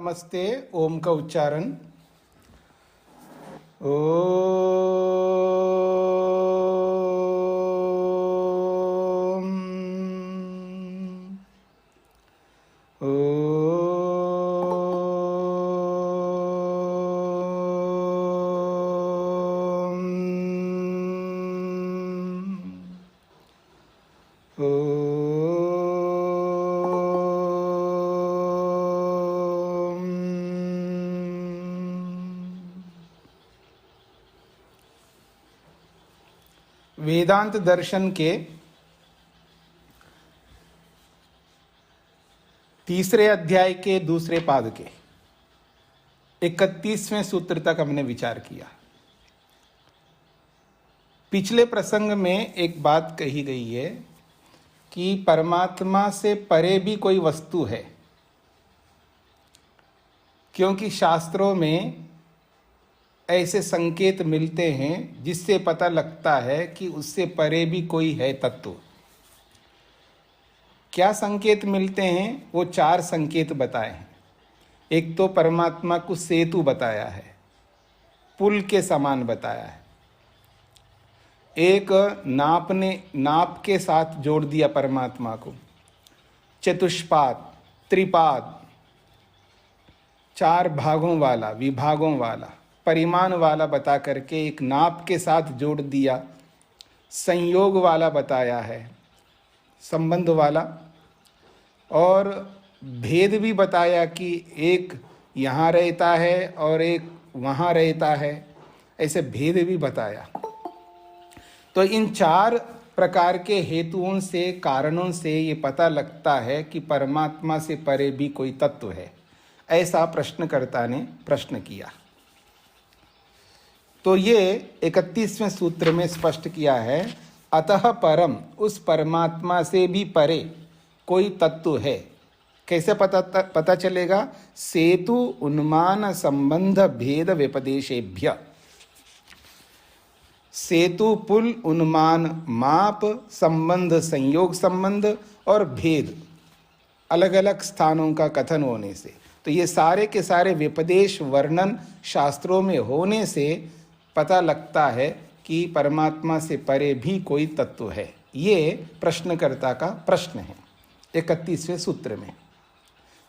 नमस्ते। ओम का उच्चारण ओ वेदांत दर्शन के तीसरे अध्याय के दूसरे पाद के 31वें सूत्र तक हमने विचार किया। पिछले प्रसंग में एक बात कही गई है कि परमात्मा से परे भी कोई वस्तु है, क्योंकि शास्त्रों में ऐसे संकेत मिलते हैं जिससे पता लगता है कि उससे परे भी कोई है तत्व। क्या संकेत मिलते हैं? वो 4 संकेत बताए हैं। एक तो परमात्मा को सेतु बताया है, पुल के समान बताया है। एक नाप के साथ जोड़ दिया परमात्मा को। चतुष्पाद, त्रिपाद, 4 भागों वाला, विभागों वाला, परिमाण वाला बता करके एक नाप के साथ जोड़ दिया। संयोग वाला बताया है, संबंध वाला, और भेद भी बताया कि एक यहाँ रहता है और एक वहाँ रहता है, ऐसे भेद भी बताया। तो इन 4 प्रकार के हेतुओं से, कारणों से ये पता लगता है कि परमात्मा से परे भी कोई तत्व है। ऐसा प्रश्नकर्ता ने प्रश्न किया। तो ये 31वें सूत्र में स्पष्ट किया है, अतः परम, उस परमात्मा से भी परे कोई तत्व है। कैसे पता चलेगा? सेतु उन्मान संबंध भेद व्यपदेशेभ्य। सेतु, पुल, उन्मान, माप, संबंध, संयोग संबंध और भेद, अलग अलग स्थानों का कथन होने से, तो ये सारे के सारे व्यपदेश वर्णन शास्त्रों में होने से पता लगता है कि परमात्मा से परे भी कोई तत्व है। ये प्रश्नकर्ता का प्रश्न है 31वें सूत्र में।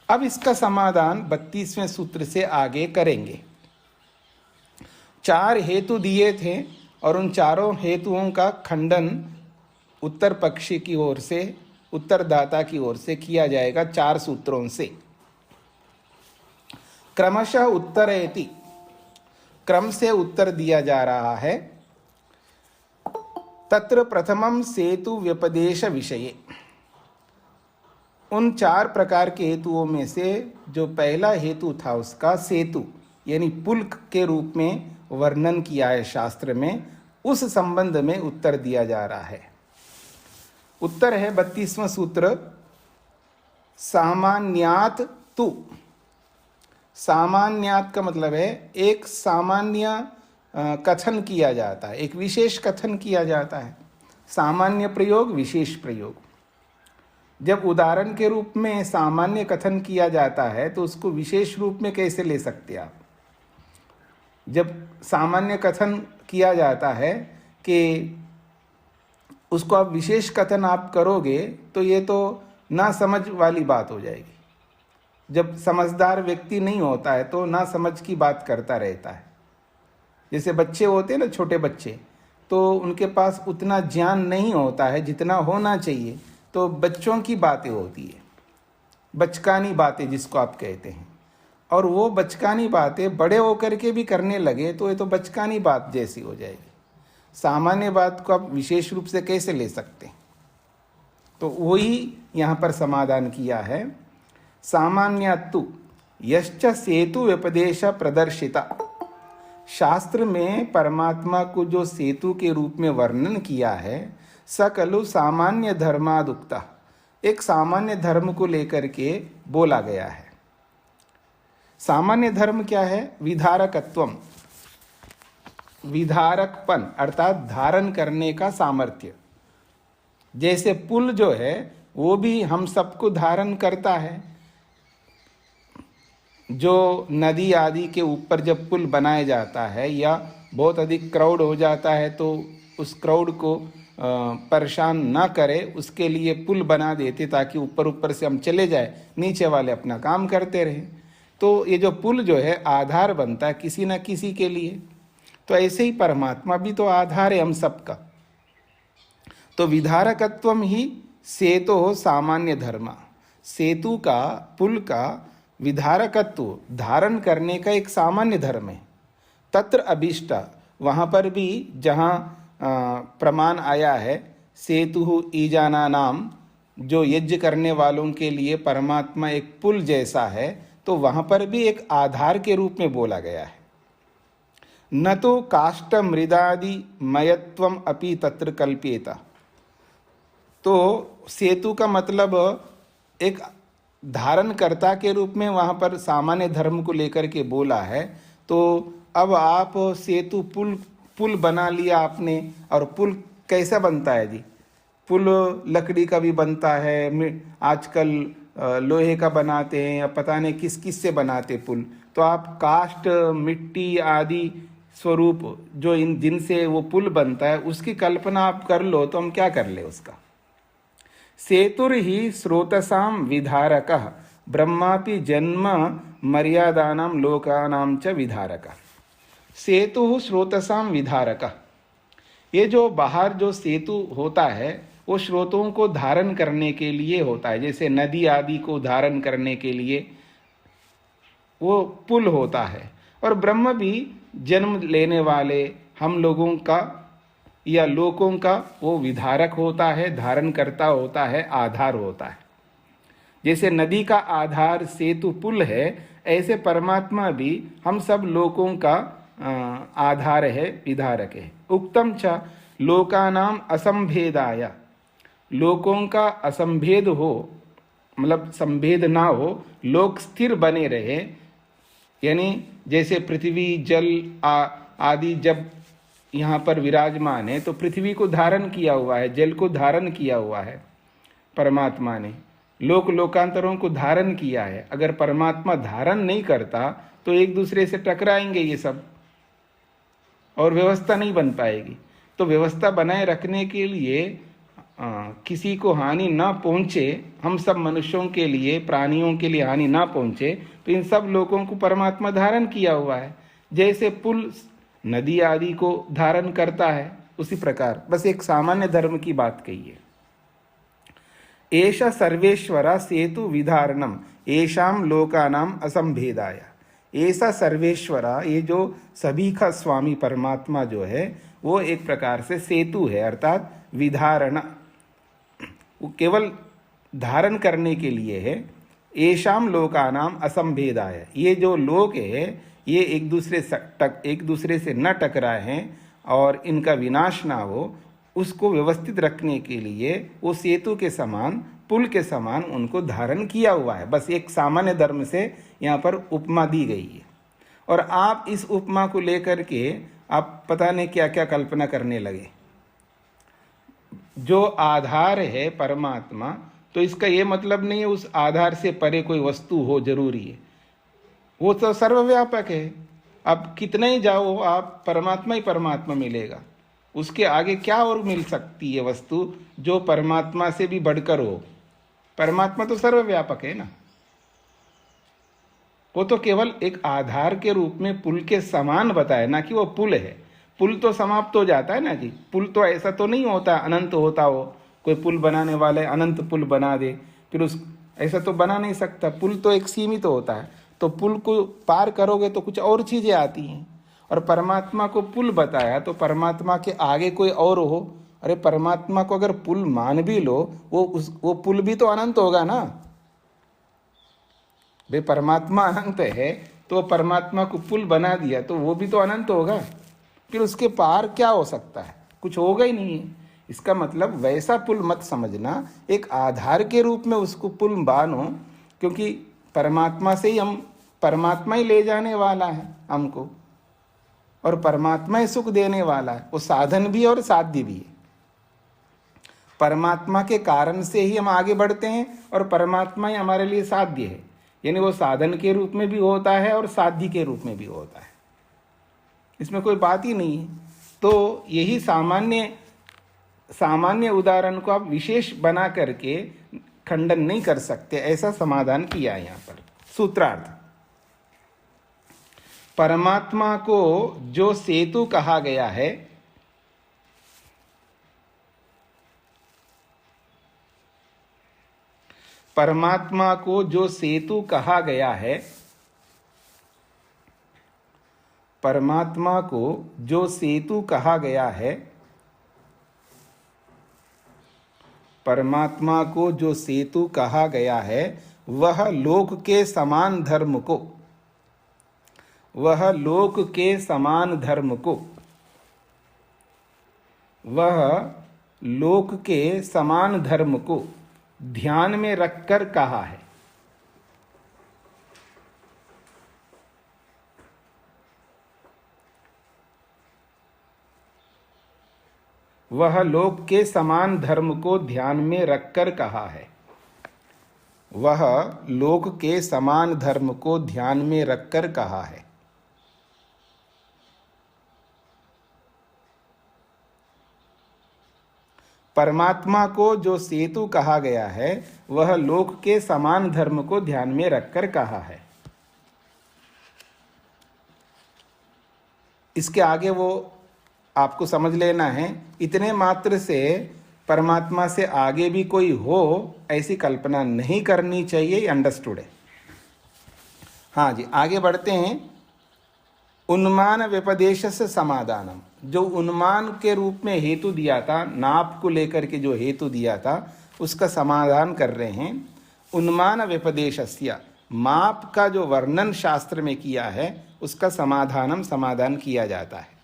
अब इसका समाधान 32वें सूत्र से आगे करेंगे। 4 हेतु दिए थे और उन चारों हेतुओं का खंडन उत्तर पक्षी की ओर से, उत्तरदाता की ओर से किया जाएगा 4 सूत्रों से। क्रमशः उत्तरयति, क्रम से उत्तर दिया जा रहा है। तत्र प्रथमम सेतु व्यपदेश विषये, उन 4 प्रकार के हेतुओं में से जो पहला हेतु था उसका सेतु यानी पुल के रूप में वर्णन किया है शास्त्र में, उस संबंध में उत्तर दिया जा रहा है। उत्तर है 32वां सूत्र, सामान्यात तु। सामान्यात का मतलब है एक सामान्य कथन किया जाता है, एक विशेष कथन किया जाता है। सामान्य प्रयोग, विशेष प्रयोग। जब उदाहरण के रूप में सामान्य कथन किया जाता है तो उसको विशेष रूप में कैसे ले सकते आप? जब सामान्य कथन किया जाता है कि उसको आप विशेष कथन आप करोगे तो ये तो ना समझ वाली बात हो जाएगी। जब समझदार व्यक्ति नहीं होता है तो ना समझ की बात करता रहता है। जैसे बच्चे होते हैं ना, छोटे बच्चे, तो उनके पास उतना ज्ञान नहीं होता है जितना होना चाहिए, तो बच्चों की बातें होती है, बचकानी बातें जिसको आप कहते हैं। और वो बचकानी बातें बड़े होकर के भी करने लगे तो ये तो बचकानी बात जैसी हो जाएगी। सामान्य बात को आप विशेष रूप से कैसे ले सकते हैं? तो वही यहाँ पर समाधान किया है। सामान्यतु यश्च सेतु व्यपदेश प्रदर्शिता, शास्त्र में परमात्मा को जो सेतु के रूप में वर्णन किया है, सकलु सामान्य धर्मादुक्ता, एक सामान्य धर्म को लेकर के बोला गया है। सामान्य धर्म क्या है? विधारकत्वम, विधारकपन अर्थात धारण करने का सामर्थ्य। जैसे पुल जो है वो भी हम सबको धारण करता है, जो नदी आदि के ऊपर जब पुल बनाया जाता है या बहुत अधिक क्राउड हो जाता है तो उस क्राउड को परेशान ना करे, उसके लिए पुल बना देते ताकि ऊपर ऊपर से हम चले जाए, नीचे वाले अपना काम करते रहें। तो ये जो पुल जो है आधार बनता है किसी न किसी के लिए। तो ऐसे ही परमात्मा भी तो आधार है हम सबका। तो विधारकत्वम ही सेतु सामान्य धर्म, सेतु का, पुल का विधारकत्व धारण करने का एक सामान्य धर्म है। तत्र अभीष्ट, वहाँ पर भी जहाँ प्रमाण आया है सेतु ईजाना नाम, जो यज्ञ करने वालों के लिए परमात्मा एक पुल जैसा है, तो वहाँ पर भी एक आधार के रूप में बोला गया है। न तो काष्ठ मृदादि मयत्वम अपि तत्र कल्प्येत। तो सेतु का मतलब एक धारणकर्ता के रूप में वहाँ पर सामान्य धर्म को लेकर के बोला है। तो अब आप सेतु पुल बना लिया आपने, और पुल कैसा बनता है जी? पुल लकड़ी का भी बनता है, आजकल लोहे का बनाते हैं, या पता नहीं किस किस से बनाते पुल। तो आप काष्ठ, मिट्टी आदि स्वरूप जो जिनसे वो पुल बनता है उसकी कल्पना आप कर लो, तो हम क्या कर ले उसका। सेतुर ही स्रोतसाम विधारकः ब्रह्मापि जन्म मर्यादानां लोकानां च विधारकः। सेतु स्रोतसाम विधारकः, ये जो बाहर जो सेतु होता है वो स्रोतों को धारण करने के लिए होता है। जैसे नदी आदि को धारण करने के लिए वो पुल होता है। और ब्रह्म भी जन्म लेने वाले हम लोगों का या लोकों का वो विधारक होता है, धारण करता होता है, आधार होता है। जैसे नदी का आधार सेतु पुल है, ऐसे परमात्मा भी हम सब लोकों का आधार है, विधारक है। उक्तम च लोकानाम असंभेदाय, लोकों का असंभेद हो, मतलब संभेद ना हो, लोक स्थिर बने रहे। यानी जैसे पृथ्वी जल आदि जब यहाँ पर विराजमान है तो पृथ्वी को धारण किया हुआ है, जल को धारण किया हुआ है परमात्मा ने, लोकांतरों को धारण किया है। अगर परमात्मा धारण नहीं करता तो एक दूसरे से टकराएंगे ये सब और व्यवस्था नहीं बन पाएगी। तो व्यवस्था बनाए रखने के लिए किसी को हानि ना पहुँचे, हम सब मनुष्यों के लिए, प्राणियों के लिए हानि ना पहुँचे, तो इन सब लोगों को परमात्मा धारण किया हुआ है। जैसे पुल नदी आदि को धारण करता है, उसी प्रकार बस एक सामान्य धर्म की बात कही है। एषा सर्वेश्वरा सेतु विधारणम येषाम लोकानाम असंभेदाय। ऐसा सर्वेश्वरा, ये जो सभी का स्वामी परमात्मा जो है वो एक प्रकार से सेतु है, अर्थात विधारण, वो केवल धारण करने के लिए है। येषाम लोकानाम असंभेदाय, ये जो लोक है ये एक दूसरे से न टकराए हैं और इनका विनाश ना हो, उसको व्यवस्थित रखने के लिए वो सेतु के समान, पुल के समान उनको धारण किया हुआ है। बस एक सामान्य धर्म से यहाँ पर उपमा दी गई है। और आप इस उपमा को लेकर के आप पता नहीं क्या क्या कल्पना करने लगे। जो आधार है परमात्मा, तो इसका ये मतलब नहीं है उस आधार से परे कोई वस्तु हो जरूरी है, वो तो सर्वव्यापक है। अब कितने ही जाओ आप, परमात्मा ही परमात्मा मिलेगा, उसके आगे क्या और मिल सकती है वस्तु जो परमात्मा से भी बढ़कर हो। परमात्मा तो सर्वव्यापक है ना, वो तो केवल एक आधार के रूप में पुल के समान बताया, ना कि वो पुल है। पुल तो समाप्त हो जाता है ना जी, पुल तो ऐसा तो नहीं होता अनंत होता हो, कोई पुल बनाने वाले अनंत पुल बना दे, फिर उस ऐसा तो बना नहीं सकता। पुल तो एक सीमित होता है, तो पुल को पार करोगे तो कुछ और चीज़ें आती हैं। और परमात्मा को पुल बताया तो परमात्मा के आगे कोई और हो, अरे परमात्मा को अगर पुल मान भी लो, वो पुल भी तो अनंत होगा ना। भाई परमात्मा अनंत है तो परमात्मा को पुल बना दिया तो वो भी तो अनंत होगा, फिर उसके पार क्या हो सकता है? कुछ होगा ही नहीं है। इसका मतलब वैसा पुल मत समझना, एक आधार के रूप में उसको पुल मानो, क्योंकि परमात्मा से ही हम, परमात्मा ही ले जाने वाला है हमको, और परमात्मा ही सुख देने वाला है। वो साधन भी और साध्य भी है। परमात्मा के कारण से ही हम आगे बढ़ते हैं और परमात्मा ही हमारे लिए साध्य है। यानी वो साधन के रूप में भी होता है और साध्य के रूप में भी होता है, इसमें कोई बात ही नहीं है। तो यही सामान्य उदाहरण को आप विशेष बना करके खंडन नहीं कर सकते, ऐसा समाधान किया है यहाँ पर। सूत्रार्थ, परमात्मा को जो सेतु कहा गया है, परमात्मा को जो सेतु कहा गया है, परमात्मा को जो सेतु कहा गया है, परमात्मा को जो सेतु कहा गया है, वह लोक के समान धर्म को, वह लोक के समान धर्म को, वह लोक के समान धर्म को ध्यान में रखकर कहा है। वह लोक के समान धर्म को ध्यान में रखकर कहा है। वह लोक के समान धर्म को ध्यान में रखकर कहा है। परमात्मा को जो सेतु कहा गया है, वह लोक के समान धर्म को ध्यान में रखकर कहा है। इसके आगे वो आपको समझ लेना है, इतने मात्र से परमात्मा से आगे भी कोई हो ऐसी कल्पना नहीं करनी चाहिए, अंडरस्टूड है। हाँ जी, आगे बढ़ते हैं। उन्मान व्यपदेश से समाधानम, जो उन्मान के रूप में हेतु दिया था, नाप को लेकर के जो हेतु दिया था, उसका समाधान कर रहे हैं। उन्मान व्यपदेशस्य, माप का जो वर्णन शास्त्र में किया है, उसका समाधान किया जाता है।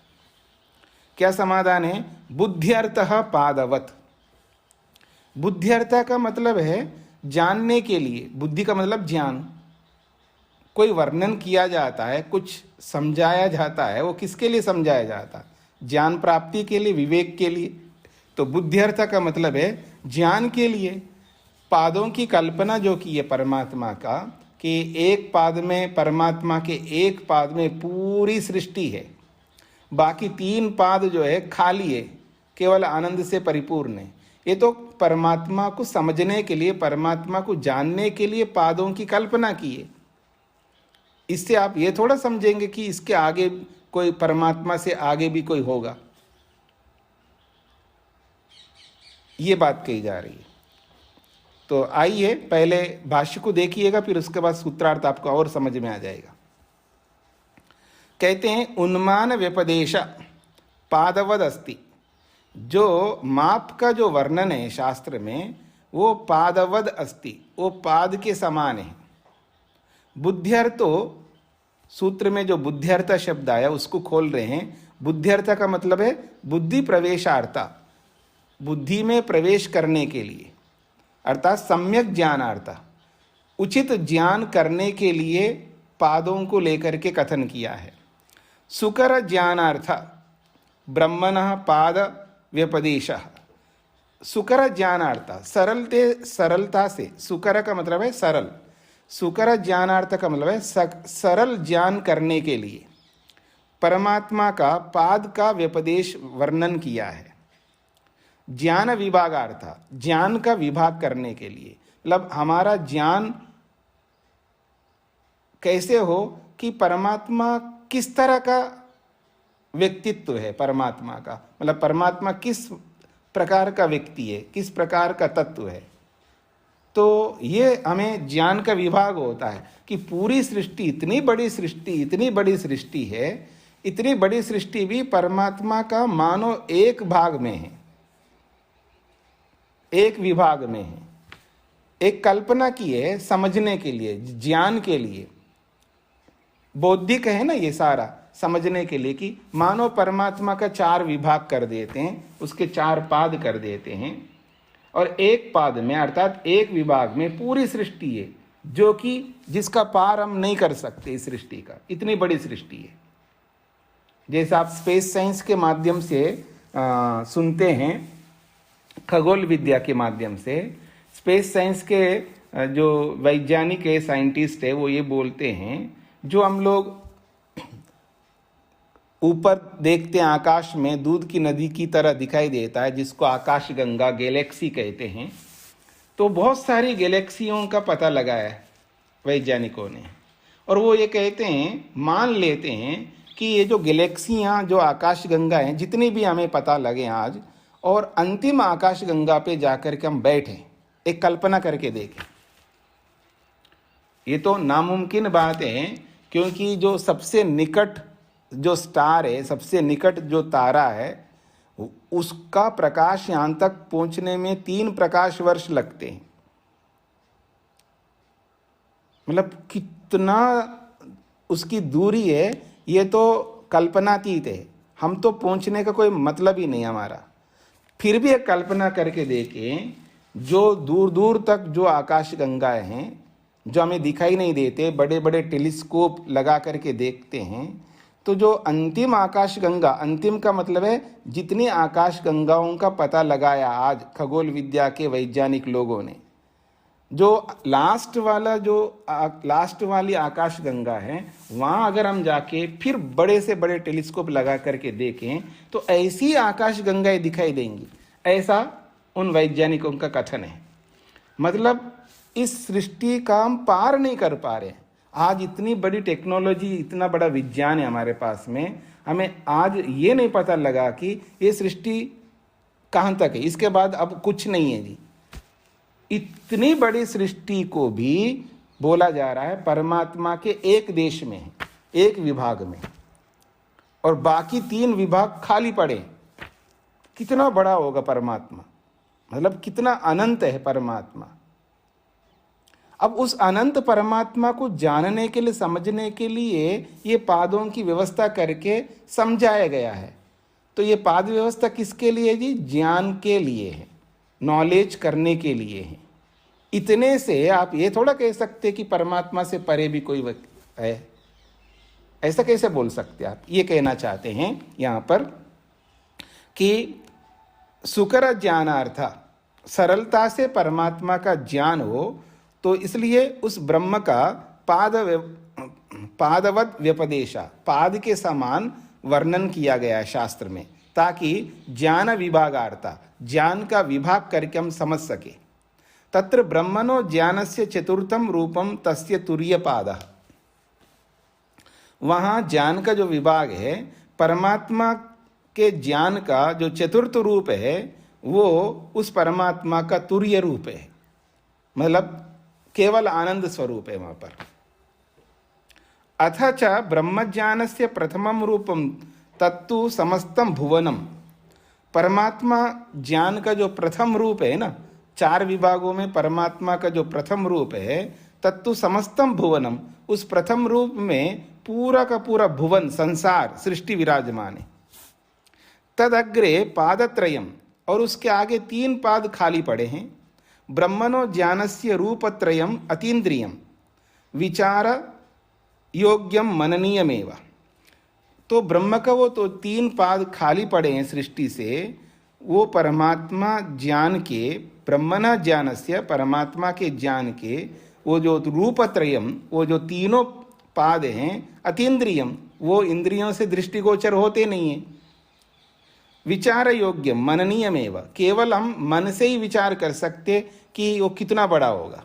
क्या समाधान है? बुद्ध्यर्थः पादवत्। बुद्ध्यर्थ का मतलब है जानने के लिए, बुद्धि का मतलब ज्ञान। कोई वर्णन किया जाता है, कुछ समझाया जाता है, वो किसके लिए समझाया जाता है? ज्ञान प्राप्ति के लिए, विवेक के लिए। तो बुद्ध्यर्थ का मतलब है ज्ञान के लिए। पादों की कल्पना जो की है परमात्मा का, कि एक पाद में, परमात्मा के एक पाद में पूरी सृष्टि है, बाकी 3 पाद जो है खाली है, केवल आनंद से परिपूर्ण है। ये तो परमात्मा को समझने के लिए, परमात्मा को जानने के लिए पादों की कल्पना की है। इससे आप ये थोड़ा समझेंगे कि इसके आगे कोई, परमात्मा से आगे भी कोई होगा, ये बात कही जा रही है। तो आइए पहले भाष्य को देखिएगा, फिर उसके बाद सूत्रार्थ आपको और समझ में आ जाएगा। कहते हैं उन्मान व्यपदेश पादवद अस्ति, जो माप का जो वर्णन है शास्त्र में, वो पादवद अस्ति, वो पाद के समान है। बुद्ध्यर्थो, सूत्र में जो बुद्ध्यर्थ शब्द आया उसको खोल रहे हैं। बुद्ध्यर्थ का मतलब है बुद्धि प्रवेशार्थ, बुद्धि में प्रवेश करने के लिए, अर्थात सम्यक ज्ञानार्थ, उचित ज्ञान करने के लिए पादों को लेकर के कथन किया है। सुकर ज्ञानार्थ ब्रह्मणः पाद व्यपदेशः। सुकर ज्ञानार्थ, सरलता से, सुकर का मतलब है सरल, सुकर ज्ञानार्थ का मतलब है सरल ज्ञान करने के लिए परमात्मा का पाद का व्यपदेश वर्णन किया है। ज्ञान विभागार्थ, ज्ञान का विभाग करने के लिए, मतलब हमारा ज्ञान कैसे हो कि परमात्मा किस तरह का व्यक्तित्व है, परमात्मा का मतलब परमात्मा किस प्रकार का व्यक्ति है, किस प्रकार का तत्व है। तो ये हमें ज्ञान का विभाग होता है कि पूरी सृष्टि, इतनी बड़ी सृष्टि, इतनी बड़ी सृष्टि है, इतनी बड़ी सृष्टि भी परमात्मा का मानो एक भाग में है, एक विभाग में है। एक कल्पना की है समझने के लिए, ज्ञान के लिए, बौद्धिक है ना ये सारा, समझने के लिए कि मानो परमात्मा का 4 विभाग कर देते हैं, उसके 4 पाद कर देते हैं, और एक पाद में अर्थात एक विभाग में पूरी सृष्टि है, जो कि जिसका पार हम नहीं कर सकते इस सृष्टि का, इतनी बड़ी सृष्टि है। जैसे आप स्पेस साइंस के माध्यम से सुनते हैं, खगोल विद्या के माध्यम से, स्पेस साइंस के जो वैज्ञानिक है, साइंटिस्ट है, वो ये बोलते हैं जो हम लोग ऊपर देखते हैं आकाश में दूध की नदी की तरह दिखाई देता है, जिसको आकाश गंगा गैलेक्सी कहते हैं, तो बहुत सारी गैलेक्सियों का पता लगाया है वैज्ञानिकों ने। और वो ये कहते हैं, मान लेते हैं कि ये जो गैलेक्सियाँ जो आकाश गंगा हैं, जितनी भी हमें पता लगे आज, और अंतिम आकाश गंगा पे जाकर के हम बैठें, एक कल्पना करके देखें। ये तो नामुमकिन बात है, क्योंकि जो सबसे निकट जो स्टार है, सबसे निकट जो तारा है, उसका प्रकाश यहाँ तक पहुँचने में 3 प्रकाश वर्ष लगते हैं। मतलब कितना उसकी दूरी है, ये तो कल्पनातीत है। हम तो पहुँचने का कोई मतलब ही नहीं हमारा। फिर भी एक कल्पना करके देखें, जो दूर दूर तक जो आकाश गंगाएं हैं, जो हमें दिखाई नहीं देते, बड़े बड़े टेलीस्कोप लगा करके देखते हैं, तो जो अंतिम आकाश गंगा, अंतिम का मतलब है जितनी आकाश गंगाओं का पता लगाया आज खगोल विद्या के वैज्ञानिक लोगों ने, जो लास्ट वाली आकाश गंगा है, वहाँ अगर हम जाके फिर बड़े से बड़े टेलीस्कोप लगा करके देखें तो ऐसी आकाश गंगाएं दिखाई देंगी, ऐसा उन वैज्ञानिकों का कथन है। मतलब इस सृष्टि का हम पार नहीं कर पा रहे। आज इतनी बड़ी टेक्नोलॉजी, इतना बड़ा विज्ञान है हमारे पास में, हमें आज ये नहीं पता लगा कि ये सृष्टि कहाँ तक है, इसके बाद अब कुछ नहीं है जी। इतनी बड़ी सृष्टि को भी बोला जा रहा है परमात्मा के एक देश में है, एक विभाग में, और बाकी 3 विभाग खाली पड़े। कितना बड़ा होगा परमात्मा, मतलब कितना अनंत है परमात्मा। अब उस अनंत परमात्मा को जानने के लिए, समझने के लिए ये पादों की व्यवस्था करके समझाया गया है। तो ये पाद व्यवस्था किसके लिए जी? ज्ञान के लिए है, नॉलेज करने के लिए है। इतने से आप ये थोड़ा कह सकते कि परमात्मा से परे भी कोई है, ऐसा कैसे बोल सकते आप? ये कहना चाहते हैं यहाँ पर कि सुकर ज्ञानार्थ, सरलता से परमात्मा का ज्ञान हो, तो इसलिए उस ब्रह्म का पादवत व्यपदेशा, पाद के समान वर्णन किया गया है शास्त्र में, ताकि ज्ञान विभागार्थ, ज्ञान का विभाग करके हम समझ सके। तत्र ब्रह्मणो ज्ञानस्य चतुर्थम रूपम तस्य तुर्य पाद, वहाँ ज्ञान का जो विभाग है, परमात्मा के ज्ञान का जो चतुर्थ रूप है, वो उस परमात्मा का तुर्य रूप है, मतलब केवल आनंद स्वरूप है वहाँ पर। अथ च ब्रह्मज्ञानस्य प्रथमं रूपम तत्तु समस्तम भुवनम, परमात्मा ज्ञान का जो प्रथम रूप है ना, 4 विभागों में परमात्मा का जो प्रथम रूप है, तत्तु समस्तम भुवनम, उस प्रथम रूप में पूरा का पूरा भुवन, संसार, सृष्टि विराजमान है। तदग्रे पादत्रयम, और उसके आगे 3 पाद खाली पड़े हैं। ब्रह्मणो ज्ञानस्य रूपत्रयम अतीन्द्रियम विचार योग्यम मननीयमेव, तो ब्रह्म का वो तो 3 पाद खाली पड़े हैं सृष्टि से, वो परमात्मा ज्ञान के, ब्रह्मणा ज्ञानस्य, परमात्मा के ज्ञान के वो जो रूपत्रयम, वो जो 3 पाद हैं, अतीन्द्रियम, वो इंद्रियों से दृष्टिगोचर होते नहीं हैं। विचार योग्य मननीयमेव, केवल हम मन से ही विचार कर सकते कि वो कितना बड़ा होगा।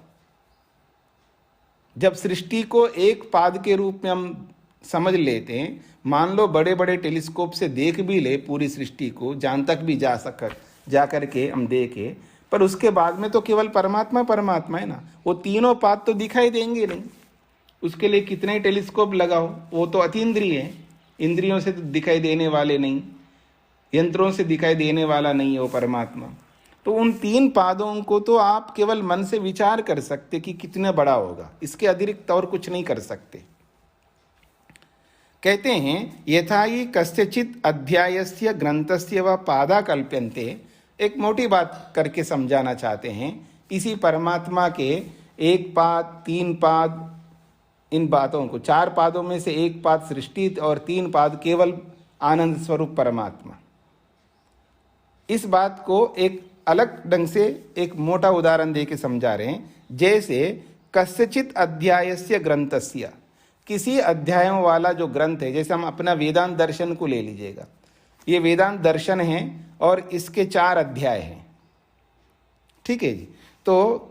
जब सृष्टि को एक पाद के रूप में हम समझ लेते हैं, मान लो बड़े बड़े टेलीस्कोप से देख भी ले पूरी सृष्टि को, जान तक भी जा करके हम देखें, पर उसके बाद में तो केवल परमात्मा परमात्मा है ना, वो 3 पाद तो दिखाई देंगे नहीं। उसके लिए कितने टेलीस्कोप लगाओ, वो तो अतीन्द्रिय है, इंद्रियों से तो दिखाई देने वाले नहीं, यंत्रों से दिखाई देने वाला नहीं है वो परमात्मा। तो उन 3 पादों को तो आप केवल मन से विचार कर सकते कि कितना बड़ा होगा, इसके अतिरिक्त और कुछ नहीं कर सकते। कहते हैं यथा ही कस्यचित अध्यायस्य ग्रंथस्य व पादा कल्प्यन्ते, एक मोटी बात करके समझाना चाहते हैं। इसी परमात्मा के 1 पाद 3 पाद, इन बातों को, 4 पादों में से 1 पाद सृष्टि और 3 पाद केवल आनंद स्वरूप परमात्मा। इस बात को एक अलग ढंग से एक मोटा उदाहरण दे के समझा रहे हैं। जैसे कस्यचित अध्यायस्य ग्रंथस्य, किसी अध्यायों वाला जो ग्रंथ है, जैसे हम अपना वेदांत दर्शन को ले लीजिएगा, ये वेदांत दर्शन है और इसके 4 अध्याय हैं, ठीक है जी। तो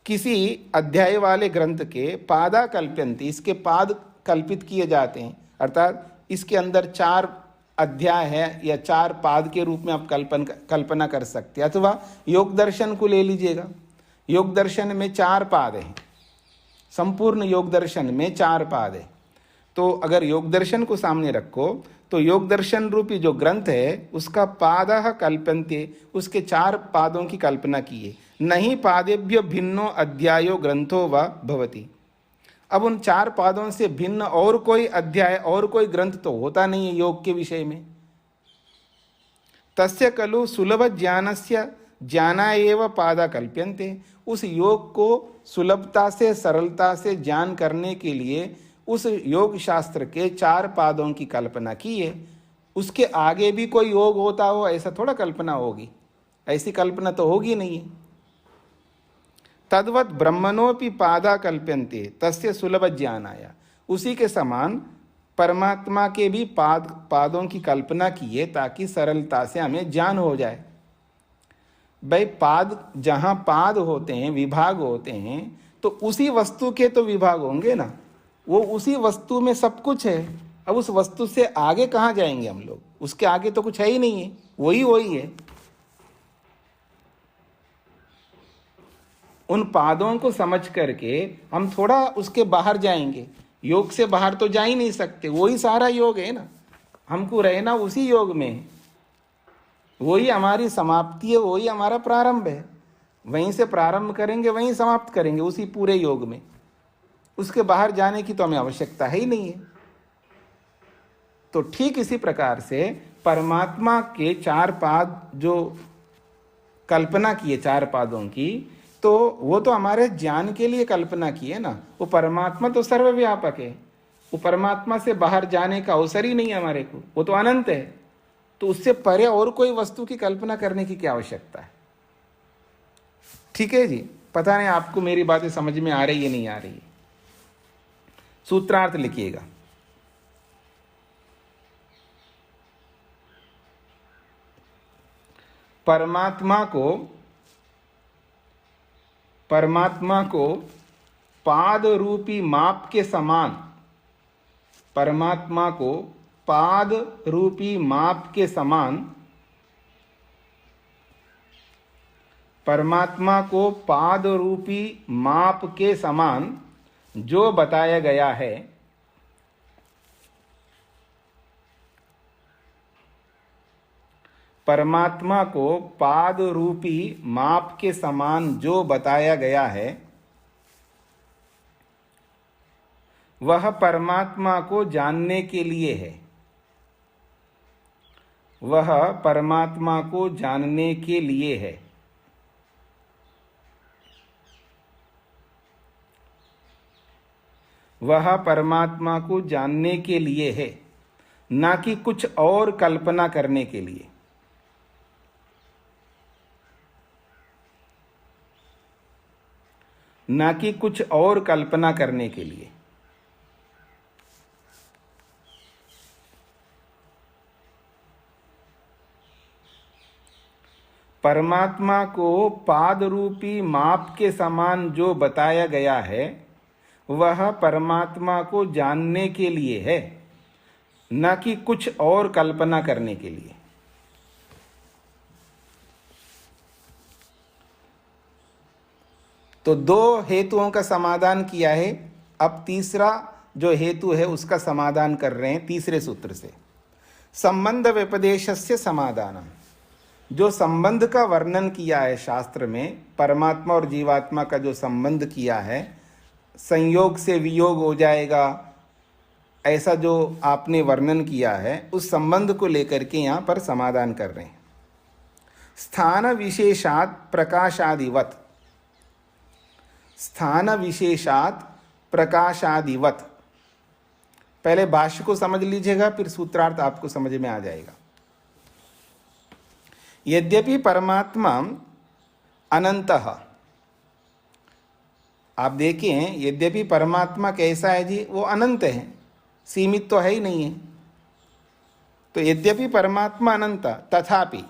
किसी अध्याय वाले ग्रंथ के पादा कल्प्यन्ति, इसके पाद कल्पित किए जाते हैं, अर्थात इसके अंदर 4 अध्याय है या 4 पाद के रूप में आप कल्पना कर सकते हैं। अथवा योग दर्शन को ले लीजिएगा, योग दर्शन में 4 पाद हैं, संपूर्ण योग दर्शन में 4 पाद है। तो अगर योग दर्शन को सामने रखो तो योग दर्शन रूपी जो ग्रंथ है उसका पादः कल्प्यन्ते, उसके 4 पादों की कल्पना कीजिए। नहीं पादेभ्यो भिन्नो अध्यायो ग्रंथो व भवति। अब उन 4 पादों से भिन्न और कोई अध्याय और कोई ग्रंथ तो होता नहीं है योग के विषय में। तस्य खलु सुलभ ज्ञानस्य ज्ञाना एव पादा कल्प्यन्ते। उस योग को सुलभता से, सरलता से ज्ञान करने के लिए उस योग शास्त्र के 4 पादों की कल्पना की है। उसके आगे भी कोई योग होता हो ऐसा थोड़ा कल्पना होगी, ऐसी कल्पना तो होगी नहीं है। तद्वत् ब्रह्मणोपि पादा कल्प्यन्ते तस्य सुलभ ज्ञानाय। उसी के समान परमात्मा के भी पादों की कल्पना की है ताकि सरलता से हमें ज्ञान हो जाए। भाई पाद, जहाँ पाद होते हैं, विभाग होते हैं, तो उसी वस्तु के तो विभाग होंगे ना, वो उसी वस्तु में सब कुछ है। अब उस वस्तु से आगे कहाँ जाएंगे हम लोग, उसके आगे तो कुछ है ही नहीं है, वही है। उन पादों को समझ करके हम थोड़ा उसके बाहर जाएंगे, योग से बाहर तो जा ही नहीं सकते, वही सारा योग है ना, हमको रहना उसी योग में है, वही हमारी समाप्ति है, वही हमारा प्रारंभ है। वहीं से प्रारंभ करेंगे वहीं समाप्त करेंगे, उसी पूरे योग में। उसके बाहर जाने की तो हमें आवश्यकता है ही नहीं है। तो ठीक इसी प्रकार से परमात्मा के 4 पाद जो कल्पना की है 4 पादों की, तो वो तो हमारे ज्ञान के लिए कल्पना की है ना। वो परमात्मा तो सर्वव्यापक है, वो परमात्मा से बाहर जाने का अवसर ही नहीं है हमारे को, वो तो अनंत है। तो उससे परे और कोई वस्तु की कल्पना करने की क्या आवश्यकता है। ठीक है जी, पता नहीं आपको मेरी बातें समझ में आ रही है नहीं आ रही है। सूत्रार्थ लिखिएगा। परमात्मा को पाद रूपी माप के समान, परमात्मा को पाद रूपी माप के समान, परमात्मा को पाद रूपी माप के समान जो बताया गया है, परमात्मा को पाद रूपी माप के समान जो बताया गया है, वह परमात्मा को जानने के लिए है। वह परमात्मा को जानने के लिए है। वह परमात्मा को जानने के लिए है, ना कि कुछ और कल्पना करने के लिए। ना कि कुछ और कल्पना करने के लिए। परमात्मा को पाद रूपी माप के समान जो बताया गया है, वह परमात्मा को जानने के लिए है, न कि कुछ और कल्पना करने के लिए। तो 2 हेतुओं का समाधान किया है। अब तीसरा जो हेतु है उसका समाधान कर रहे हैं तीसरे सूत्र से। संबंध व्यपदेशस्य समाधानम, जो संबंध का वर्णन किया है शास्त्र में, परमात्मा और जीवात्मा का जो संबंध किया है, संयोग से वियोग हो जाएगा ऐसा जो आपने वर्णन किया है, उस संबंध को लेकर के यहाँ पर समाधान कर रहे हैं। स्थान विशेषात प्रकाशादिवत, स्थान विशेषात प्रकाशादिवत। पहले भाष्य को समझ लीजिएगा, फिर सूत्रार्थ आपको समझ में आ जाएगा। यद्यपि परमात्मा अनंतः, आप देखें, यद्यपि परमात्मा कैसा है जी, वो अनंत है, सीमित तो है ही नहीं है। तो यद्यपि परमात्मा अनंत तथापि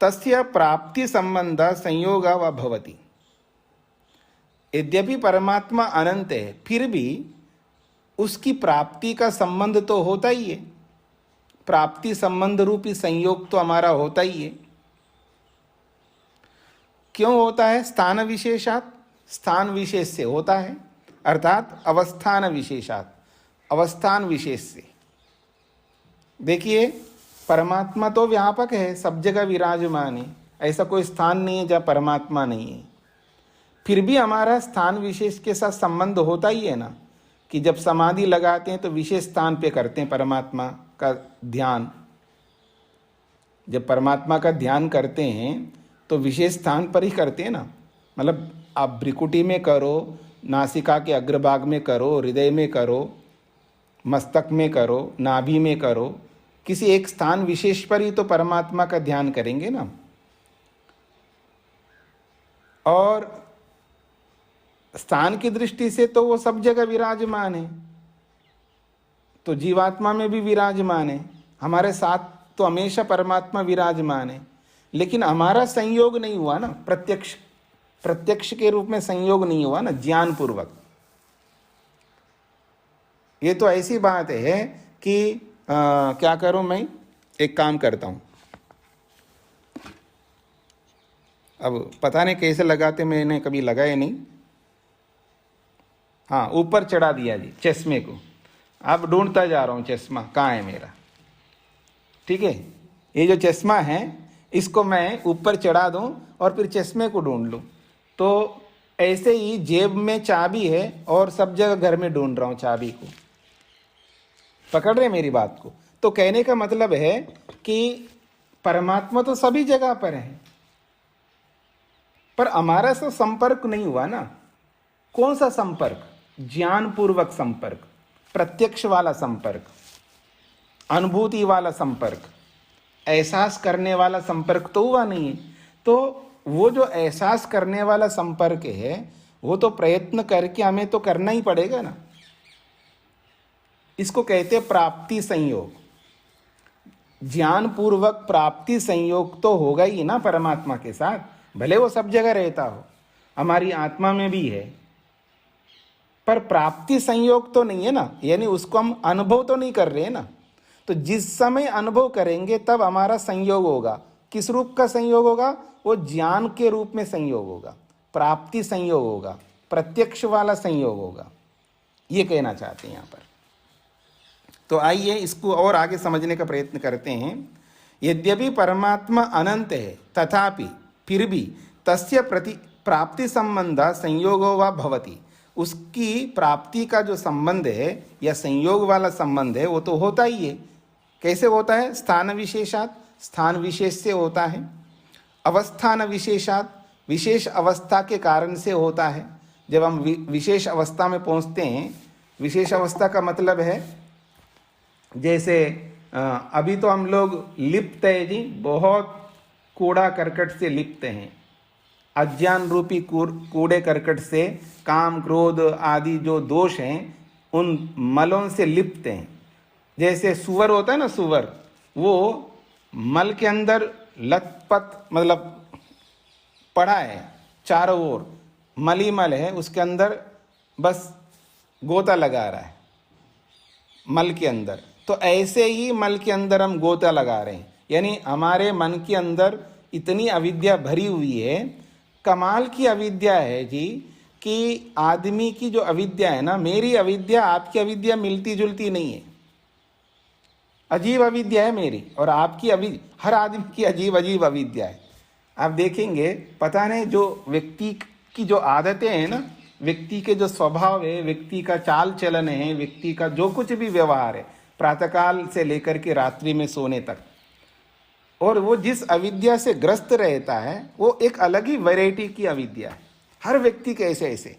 तस्य प्राप्ति संबंध संयोग व भवति। यद्यपि परमात्मा अनंत है, फिर भी उसकी प्राप्ति का संबंध तो होता ही है। प्राप्ति संबंध रूपी संयोग तो हमारा होता ही है। क्यों होता है? स्थान विशेषात, स्थान विशेष से होता है, अर्थात अवस्थान विशेषात, अवस्थान विशेष से। देखिए, परमात्मा तो व्यापक है, सब जगह विराजमान है, ऐसा कोई स्थान नहीं है जहाँ परमात्मा नहीं है। फिर भी हमारा स्थान विशेष के साथ संबंध होता ही है ना, कि जब समाधि लगाते हैं तो विशेष स्थान पे करते हैं परमात्मा का ध्यान। जब परमात्मा का ध्यान करते हैं तो विशेष स्थान पर ही करते हैं ना। मतलब आप भ्रिकुटी में करो, नासिका के अग्रभाग में करो, हृदय में करो, मस्तक में करो, नाभि में करो, किसी एक स्थान विशेष पर ही तो परमात्मा का ध्यान करेंगे ना। और स्थान की दृष्टि से तो वो सब जगह विराजमान है, तो जीवात्मा में भी विराजमान है, हमारे साथ तो हमेशा परमात्मा विराजमान है। लेकिन हमारा संयोग नहीं हुआ ना, प्रत्यक्ष के रूप में संयोग नहीं हुआ ना, ज्ञान पूर्वक। ये तो ऐसी बात है कि क्या करूं, मैं एक काम करता हूं, अब पता नहीं कैसे लगाते, मैंने कभी लगाया नहीं। हाँ, ऊपर चढ़ा दिया जी चश्मे को। अब ढूंढता जा रहा हूँ चश्मा कहाँ है मेरा। ठीक है, ये जो चश्मा है इसको मैं ऊपर चढ़ा दूं और फिर चश्मे को ढूंढ लूं। तो ऐसे ही जेब में चाबी है और सब जगह घर में ढूंढ रहा हूँ चाबी को। पकड़ रहे मेरी बात को? तो कहने का मतलब है कि परमात्मा तो सभी जगह पर है, पर हमारा से संपर्क नहीं हुआ ना। कौन सा संपर्क? ज्ञान पूर्वक संपर्क, प्रत्यक्ष वाला संपर्क, अनुभूति वाला संपर्क, एहसास करने वाला संपर्क तो हुआ नहीं है। तो वो जो एहसास करने वाला संपर्क है वो तो प्रयत्न करके हमें तो करना ही पड़ेगा ना। इसको कहते हैं प्राप्ति संयोग। ज्ञान पूर्वक प्राप्ति संयोग तो होगा ही ना परमात्मा के साथ, भले वो सब जगह रहता हो, हमारी आत्मा में भी है, पर प्राप्ति संयोग तो नहीं है ना, यानी उसको हम अनुभव तो नहीं कर रहे हैं ना। तो जिस समय अनुभव करेंगे तब हमारा संयोग होगा। किस रूप का संयोग होगा? वो ज्ञान के रूप में संयोग होगा, प्राप्ति संयोग होगा, प्रत्यक्ष वाला संयोग होगा। ये कहना चाहते हैं यहाँ पर। तो आइए इसको और आगे समझने का प्रयत्न करते हैं। यद्यपि परमात्मा अनंत है तथापि फिर भी तस्य प्रति प्राप्ति संबंध संयोगो वा भवति। उसकी प्राप्ति का जो संबंध है या संयोग वाला संबंध है वो तो होता ही है। कैसे होता है? स्थान विशेषात, स्थान विशेष से होता है। अवस्थान विशेषात, विशेष अवस्था के कारण से होता है। जब हम विशेष अवस्था में पहुंचते हैं, विशेष अवस्था का मतलब है जैसे अभी तो हम लोग लिप्त है जी, बहुत कूड़ा करकट से लिप्त हैं। अज्ञान रूपी कूड़े करकट से, काम क्रोध आदि जो दोष हैं उन मलों से लिप्त हैं। जैसे सुअर होता है ना, सुअर वो मल के अंदर लथपथ मतलब पड़ा है, चारों ओर मली मल है, उसके अंदर बस गोता लगा रहा है मल के अंदर। तो ऐसे ही मल के अंदर हम गोता लगा रहे हैं, यानी हमारे मन के अंदर इतनी अविद्या भरी हुई है। कमाल की अविद्या है जी कि आदमी की जो अविद्या है ना, मेरी अविद्या आपकी अविद्या मिलती जुलती नहीं है, अजीब अविद्या है मेरी और आपकी हर आदमी की अजीब अजीब अविद्या है। आप देखेंगे, पता नहीं जो व्यक्ति की जो आदतें हैं ना, व्यक्ति के जो स्वभाव है, व्यक्ति का चाल चलन है, व्यक्ति का जो कुछ भी व्यवहार है, प्रातःकाल से लेकर के रात्रि में सोने तक, और वो जिस अविद्या से ग्रस्त रहता है वो एक अलग ही वैरायटी की अविद्या है। हर व्यक्ति के ऐसे ऐसे।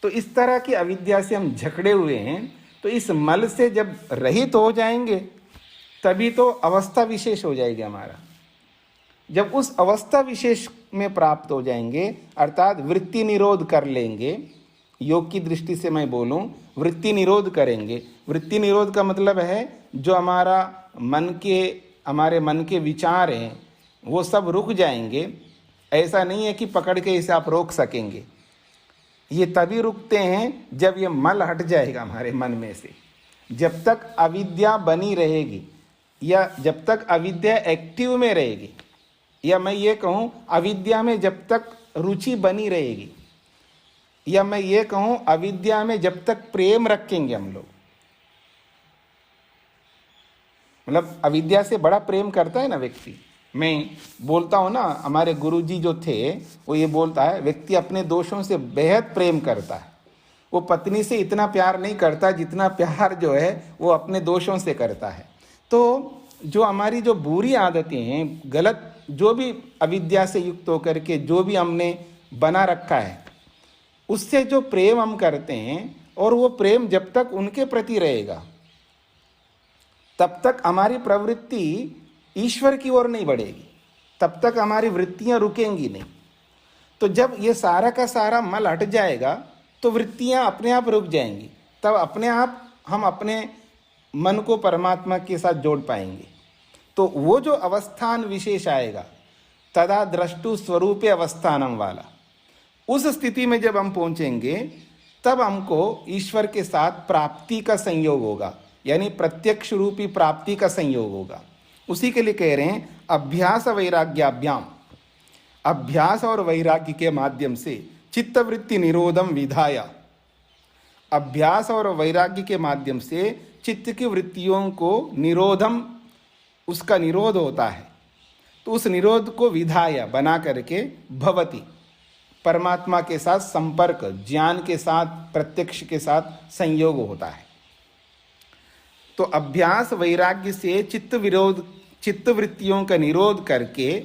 तो इस तरह की अविद्या से हम जकड़े हुए हैं। तो इस मल से जब रहित हो जाएंगे तभी तो अवस्था विशेष हो जाएगी हमारा। जब उस अवस्था विशेष में प्राप्त हो जाएंगे, अर्थात वृत्ति निरोध कर लेंगे। योग की दृष्टि से मैं बोलूं, वृत्ति निरोध करेंगे। वृत्ति निरोध का मतलब है जो हमारे मन के विचार हैं वो सब रुक जाएंगे। ऐसा नहीं है कि पकड़ के इसे आप रोक सकेंगे, ये तभी रुकते हैं जब ये मल हट जाएगा हमारे मन में से। जब तक अविद्या बनी रहेगी या जब तक अविद्या एक्टिव में रहेगी, या मैं ये कहूँ अविद्या में जब तक रुचि बनी रहेगी, या मैं ये कहूँ अविद्या में जब तक प्रेम रखेंगे हम लोग, मतलब अविद्या से बड़ा प्रेम करता है ना व्यक्ति। मैं बोलता हूँ ना, हमारे गुरुजी जो थे वो ये बोलता है, व्यक्ति अपने दोषों से बेहद प्रेम करता है। वो पत्नी से इतना प्यार नहीं करता जितना प्यार जो है वो अपने दोषों से करता है। तो जो हमारी जो बुरी आदतें हैं, गलत जो भी अविद्या से युक्त होकर के जो भी हमने बना रखा है, उससे जो प्रेम हम करते हैं, और वो प्रेम जब तक उनके प्रति रहेगा तब तक हमारी प्रवृत्ति ईश्वर की ओर नहीं बढ़ेगी, तब तक हमारी वृत्तियां रुकेंगी नहीं। तो जब ये सारा का सारा मल हट जाएगा तो वृत्तियां अपने आप रुक जाएंगी, तब अपने आप हम अपने मन को परमात्मा के साथ जोड़ पाएंगे। तो वो जो अवस्थान विशेष आएगा, तदा द्रष्टु स्वरूपे अवस्थानम वाला, उस स्थिति में जब हम पहुंचेंगे तब हमको ईश्वर के साथ प्राप्ति का संयोग होगा, यानी प्रत्यक्ष रूपी प्राप्ति का संयोग होगा। उसी के लिए कह रहे हैं अभ्यास वैराग्याभ्याम, अभ्यास और वैराग्य के माध्यम से चित्तवृत्ति निरोधम विधाय, अभ्यास और वैराग्य के माध्यम से चित्त की वृत्तियों को निरोधम, उसका निरोध होता है। तो उस निरोध को विधाय बना करके भवति, परमात्मा के साथ संपर्क, ज्ञान के साथ, प्रत्यक्ष के साथ संयोग होता है। तो अभ्यास वैराग्य से चित्त वृत्तियों का निरोध करके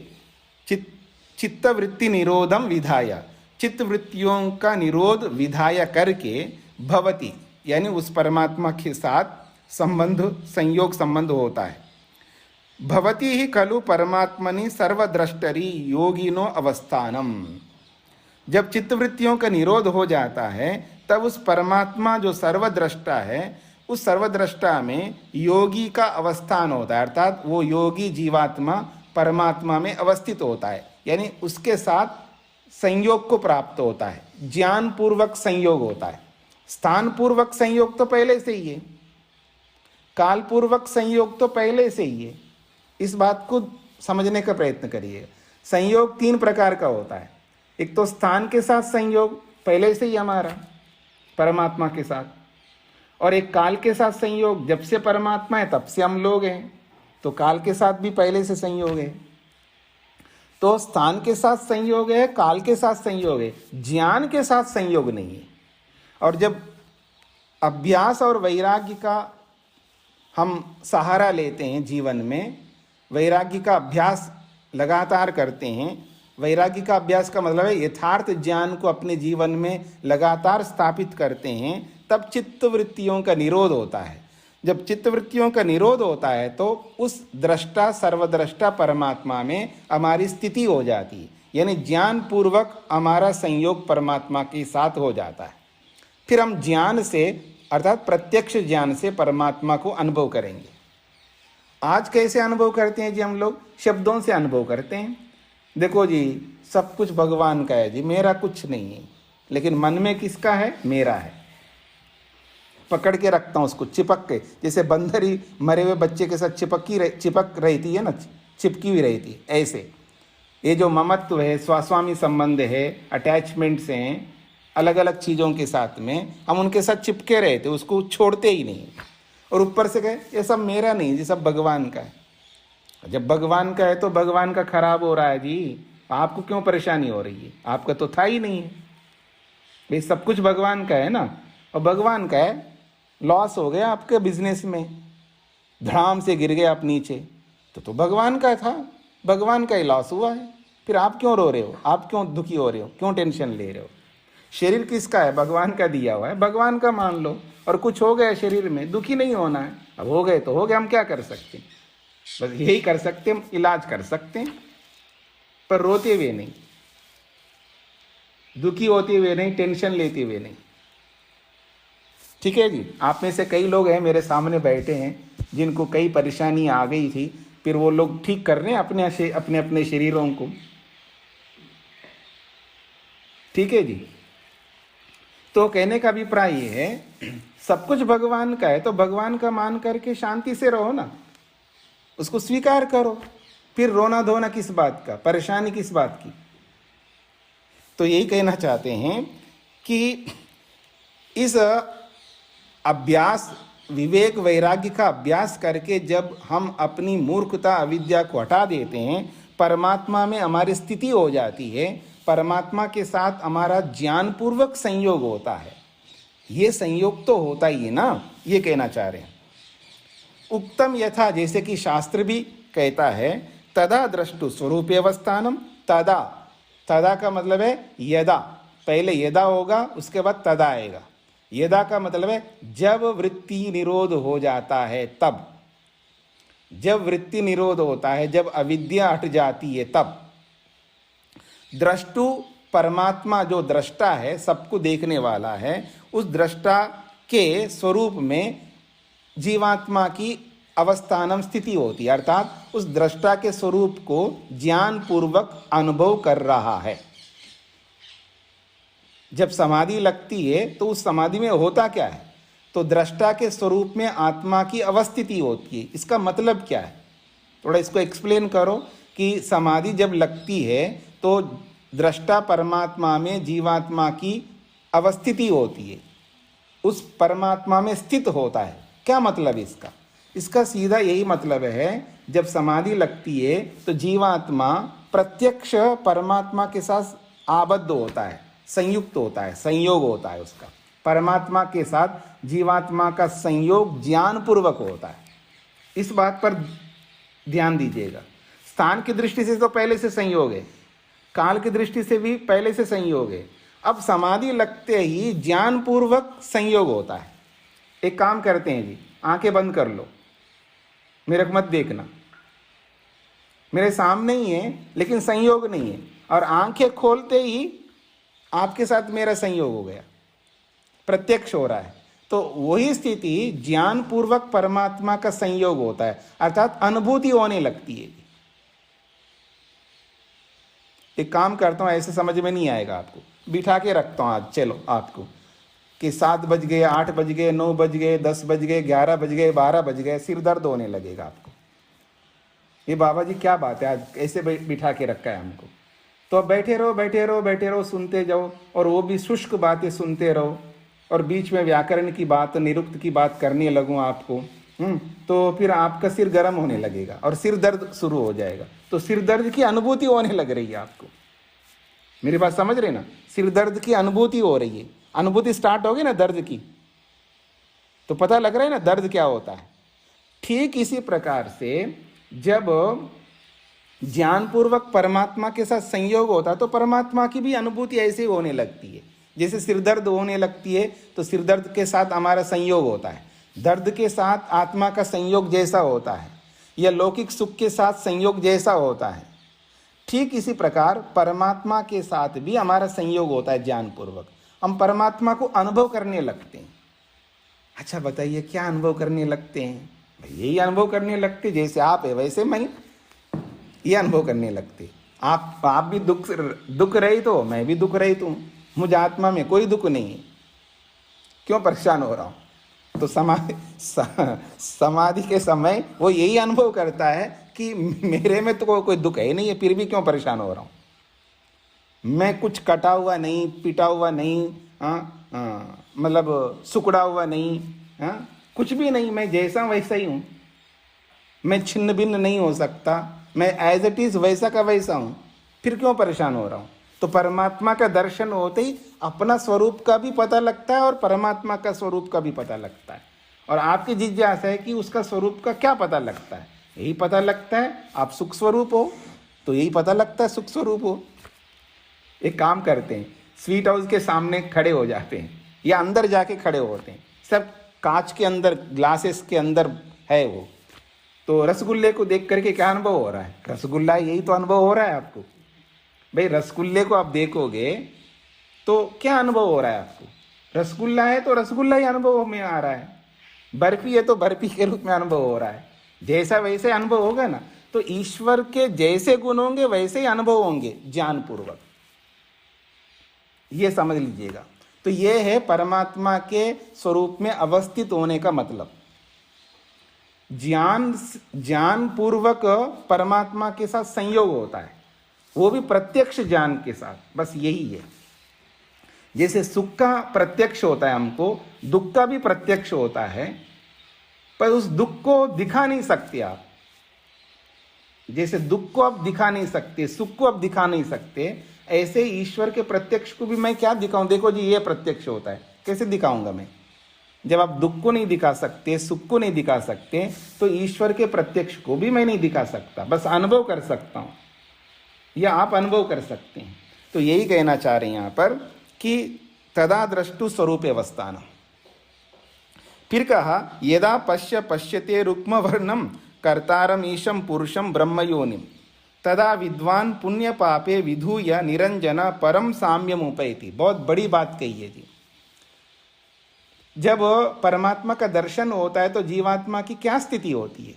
चित्त वृत्ति निरोधम विधाय, चित्त वृत्तियों का निरोध विधाय करके भवति, यानी उस परमात्मा के साथ संयोग संबंध होता है। भवति ही खलु परमात्मनि सर्वद्रष्टरि योगिनो अवस्थानम, जब चित्तवृत्तियों का निरोध हो जाता है तब उस परमात्मा जो सर्वद्रष्टा है, उस सर्वद्रष्टा में योगी का अवस्थान होता है, अर्थात वो योगी जीवात्मा परमात्मा में अवस्थित होता है, यानी उसके साथ संयोग को प्राप्त होता है, ज्ञान पूर्वक संयोग होता है। स्थान पूर्वक संयोग तो पहले से ही है, काल पूर्वक संयोग तो पहले से ही है। इस बात को समझने का प्रयत्न करिए। संयोग 3 प्रकार का होता है। एक तो स्थान के साथ संयोग पहले से ही हमारा परमात्मा के साथ, और एक काल के साथ संयोग, जब से परमात्मा है तब से हम लोग हैं, तो काल के साथ भी पहले से संयोग है। तो स्थान के साथ संयोग है, काल के साथ संयोग है, ज्ञान के साथ संयोग नहीं है। और जब अभ्यास और वैराग्य का हम सहारा लेते हैं जीवन में, वैराग्य का अभ्यास लगातार करते हैं, वैराग्य का अभ्यास का मतलब है यथार्थ ज्ञान को अपने जीवन में लगातार स्थापित करते हैं, तब चित्तवृत्तियों का निरोध होता है। जब चित्तवृत्तियों का निरोध होता है तो उस दृष्टा सर्वद्रष्टा परमात्मा में हमारी स्थिति हो जाती है, यानी ज्ञान पूर्वक हमारा संयोग परमात्मा के साथ हो जाता है। फिर हम ज्ञान से, अर्थात प्रत्यक्ष ज्ञान से परमात्मा को अनुभव करेंगे। आज कैसे अनुभव करते हैं जी? हम लोग शब्दों से अनुभव करते हैं। देखो जी, सब कुछ भगवान का है जी, मेरा कुछ नहीं है। लेकिन मन में किसका है? मेरा है। पकड़ के रखता हूँ उसको, चिपक के, जैसे बंदरी मरे हुए बच्चे के साथ चिपक रहती है ना, चिपकी हुई रहती है। ऐसे ये जो ममत्व है, स्वास्वामी संबंध है, अटैचमेंट्स हैं अलग अलग चीज़ों के साथ में, हम उनके साथ चिपके रहते, उसको छोड़ते ही नहीं। और ऊपर से कहे ये सब मेरा नहीं, ये सब भगवान का है। जब भगवान का है तो भगवान का खराब हो रहा है जी, आपको क्यों परेशानी हो रही है? आपका तो था ही नहीं है भाई, सब कुछ भगवान का है ना। और भगवान का है, लॉस हो गया आपके बिजनेस में, धड़ाम से गिर गए आप नीचे, तो भगवान का था, भगवान का ही लॉस हुआ है। फिर आप क्यों रो रहे हो? आप क्यों दुखी हो रहे हो? क्यों टेंशन ले रहे हो? शरीर किसका है? भगवान का दिया हुआ है, भगवान का मान लो। और कुछ हो गया शरीर में, दुखी नहीं होना है। अब हो गए तो हो गए, हम क्या कर सकते हैं? बस यही कर सकते हैं, इलाज कर सकते हैं, पर रोते हुए नहीं। दुखी होते हुए नहीं, टेंशन लेते हुए नहीं। ठीक है जी। आप में से कई लोग हैं मेरे सामने बैठे हैं जिनको कई परेशानी आ गई थी, फिर वो लोग ठीक कर रहे हैं अपने अपने शरीरों को। ठीक है जी। तो कहने का अभिप्राय ये है, सब कुछ भगवान का है तो भगवान का मान करके शांति से रहो ना, उसको स्वीकार करो। फिर रोना धोना किस बात का, परेशानी किस बात की। तो यही कहना चाहते हैं कि इस अभ्यास, विवेक वैराग्य का अभ्यास करके जब हम अपनी मूर्खता अविद्या को हटा देते हैं, परमात्मा में हमारी स्थिति हो जाती है, परमात्मा के साथ हमारा ज्ञानपूर्वक संयोग होता है। ये संयोग तो होता ही है ना, ये कहना चाह रहे हैं। उक्तम यथा, जैसे कि शास्त्र भी कहता है, तदा द्रष्टु स्वरूप अवस्थानम। तदा, तदा का मतलब है यदा, पहले यदा होगा उसके बाद तदा आएगा। यदा का मतलब है जब वृत्ति निरोध हो जाता है तब, जब वृत्ति निरोध होता है, जब अविद्या हट जाती है तब। द्रष्टु परमात्मा जो दृष्टा है, सबको देखने वाला है, उस दृष्टा के स्वरूप में जीवात्मा की अवस्थानम स्थिति होती है, अर्थात उस दृष्टा के स्वरूप को ज्ञान पूर्वक अनुभव कर रहा है। जब समाधि लगती है तो उस समाधि में होता क्या है, तो दृष्टा के स्वरूप में आत्मा की अवस्थिति होती है। इसका मतलब क्या है, थोड़ा इसको एक्सप्लेन करो कि समाधि जब लगती है तो दृष्टा परमात्मा में जीवात्मा की अवस्थिति होती है, उस परमात्मा में स्थित होता है। क्या मतलब इसका? इसका सीधा यही मतलब है, जब समाधि लगती है तो जीवात्मा प्रत्यक्ष परमात्मा के साथ आबद्ध होता है, संयुक्त होता है, संयोग होता है उसका। परमात्मा के साथ जीवात्मा का संयोग ज्ञानपूर्वक होता है। इस बात पर ध्यान दीजिएगा। स्थान की दृष्टि से तो पहले से संयोग है, काल की दृष्टि से भी पहले से संयोग है। अब समाधि लगते ही ज्ञानपूर्वक संयोग होता है। एक काम करते हैं जी, आंखें बंद कर लो, मेरे को मत देखना, मेरे सामने ही है लेकिन संयोग नहीं है, और आंखें खोलते ही आपके साथ मेरा संयोग हो गया, प्रत्यक्ष हो रहा है। तो वही स्थिति ज्ञानपूर्वक परमात्मा का संयोग होता है, अर्थात अनुभूति होने लगती है। एक काम करता हूँ, ऐसे समझ में नहीं आएगा आपको, बिठा के रखता हूँ आज, चलो आपको, कि 7 बज गए, 8 बज गए, 9 बज गए, 10 बज गए, 11 बज गए, 12 बज गए, सिर दर्द होने लगेगा आपको। ये बाबा जी क्या बात है, आज ऐसे बिठा के रखा है हमको। तो अब बैठे रहो, बैठे रहो, बैठे रहो, सुनते जाओ, और वो भी शुष्क बातें सुनते रहो, और बीच में व्याकरण की बात, निरुक्त की बात करने लगूँ आपको, तो फिर आपका सिर गर्म होने लगेगा और सिर दर्द शुरू हो जाएगा। तो सिर दर्द की अनुभूति होने लग रही है आपको, मेरी बात समझ रहे ना? सिर दर्द की अनुभूति हो रही है, अनुभूति स्टार्ट होगी ना दर्द की, तो पता लग रहा है ना दर्द क्या होता है। ठीक इसी प्रकार से जब ज्ञानपूर्वक परमात्मा के साथ संयोग होता है तो परमात्मा की भी अनुभूति ऐसे ही होने लगती है। जैसे सिर दर्द होने लगती है तो सिर दर्द के साथ हमारा संयोग होता है, दर्द के साथ आत्मा का संयोग जैसा होता है, या लौकिक सुख के साथ संयोग जैसा होता है, ठीक इसी प्रकार परमात्मा के साथ भी हमारा संयोग होता है ज्ञानपूर्वक। हम परमात्मा को अनुभव करने लगते हैं। अच्छा बताइए क्या अनुभव करने लगते हैं? भाई यही अनुभव करने लगते, जैसे आप है वैसे मैं, ये अनुभव करने लगते। आप भी दुख रहित हो, मैं भी दुख रहित हूँ, मुझे आत्मा में कोई दुख नहीं है, क्यों परेशान हो रहा हूँ? तो समाधि के समय वो यही अनुभव करता है कि मेरे में तो कोई दुख है नहीं है, फिर भी क्यों परेशान हो रहा हूँ? मैं कुछ कटा हुआ नहीं, पिटा हुआ नहीं, मतलब सुकड़ा हुआ नहीं, कुछ भी नहीं, मैं जैसा वैसा ही हूँ, मैं छिन्न भिन्न नहीं हो सकता, मैं एज इट इज वैसा का वैसा हूँ, फिर क्यों परेशान हो रहा हूँ? तो परमात्मा का दर्शन होते ही अपना स्वरूप का भी पता लगता है और परमात्मा का स्वरूप का भी पता लगता है। और आपकी जिज्ञासा है कि उसका स्वरूप का क्या पता लगता है? यही पता लगता है आप सुख स्वरूप हो, तो यही पता लगता है सुख स्वरूप हो। एक काम करते हैं, स्वीट हाउस के सामने खड़े हो जाते हैं या अंदर जाके खड़े होते हैं, सब कांच के अंदर, ग्लासेस के अंदर है वो, तो रसगुल्ले को देख करके क्या अनुभव हो रहा है? रसगुल्ला, यही तो अनुभव हो रहा है आपको। भाई रसगुल्ले को आप देखोगे तो क्या अनुभव हो रहा है आपको? रसगुल्ला है तो रसगुल्ला ही अनुभव में आ रहा है, बर्फी है तो बर्फी के रूप में अनुभव हो रहा है, जैसा वैसे अनुभव होगा ना। तो ईश्वर के जैसे गुण होंगे वैसे ही अनुभव होंगे ज्ञानपूर्वक, ये समझ लीजिएगा। तो ये है परमात्मा के स्वरूप में अवस्थित होने का मतलब। ज्ञान पूर्वक परमात्मा के साथ संयोग होता है, वो भी प्रत्यक्ष ज्ञान के साथ, बस यही है। जैसे सुख का प्रत्यक्ष होता है हमको, दुख का भी प्रत्यक्ष होता है, पर उस दुख को दिखा नहीं सकते आप। जैसे दुख को आप दिखा नहीं सकते, सुख को आप दिखा नहीं सकते, ऐसे ईश्वर के प्रत्यक्ष को भी मैं क्या दिखाऊं? देखो जी, ये प्रत्यक्ष होता है, कैसे दिखाऊंगा मैं? जब आप दुख को नहीं दिखा सकते, सुख को नहीं दिखा सकते, तो ईश्वर के प्रत्यक्ष को भी मैं नहीं दिखा सकता, बस अनुभव कर सकता हूं, या आप अनुभव कर सकते हैं। तो यही कहना चाह रहे हैं यहां पर कि तदा द्रष्टु स्वरूप अवस्थान। फिर कहा यदा पश्यते रुक्म वर्णम कर्तारम ईशम पुरुषम ब्रह्मयोनिम तदा विद्वान पुण्य पापे विधूय निरंजन परम साम्यम उपैति। बहुत बड़ी बात कही है जी। जब परमात्मा का दर्शन होता है तो जीवात्मा की क्या स्थिति होती है?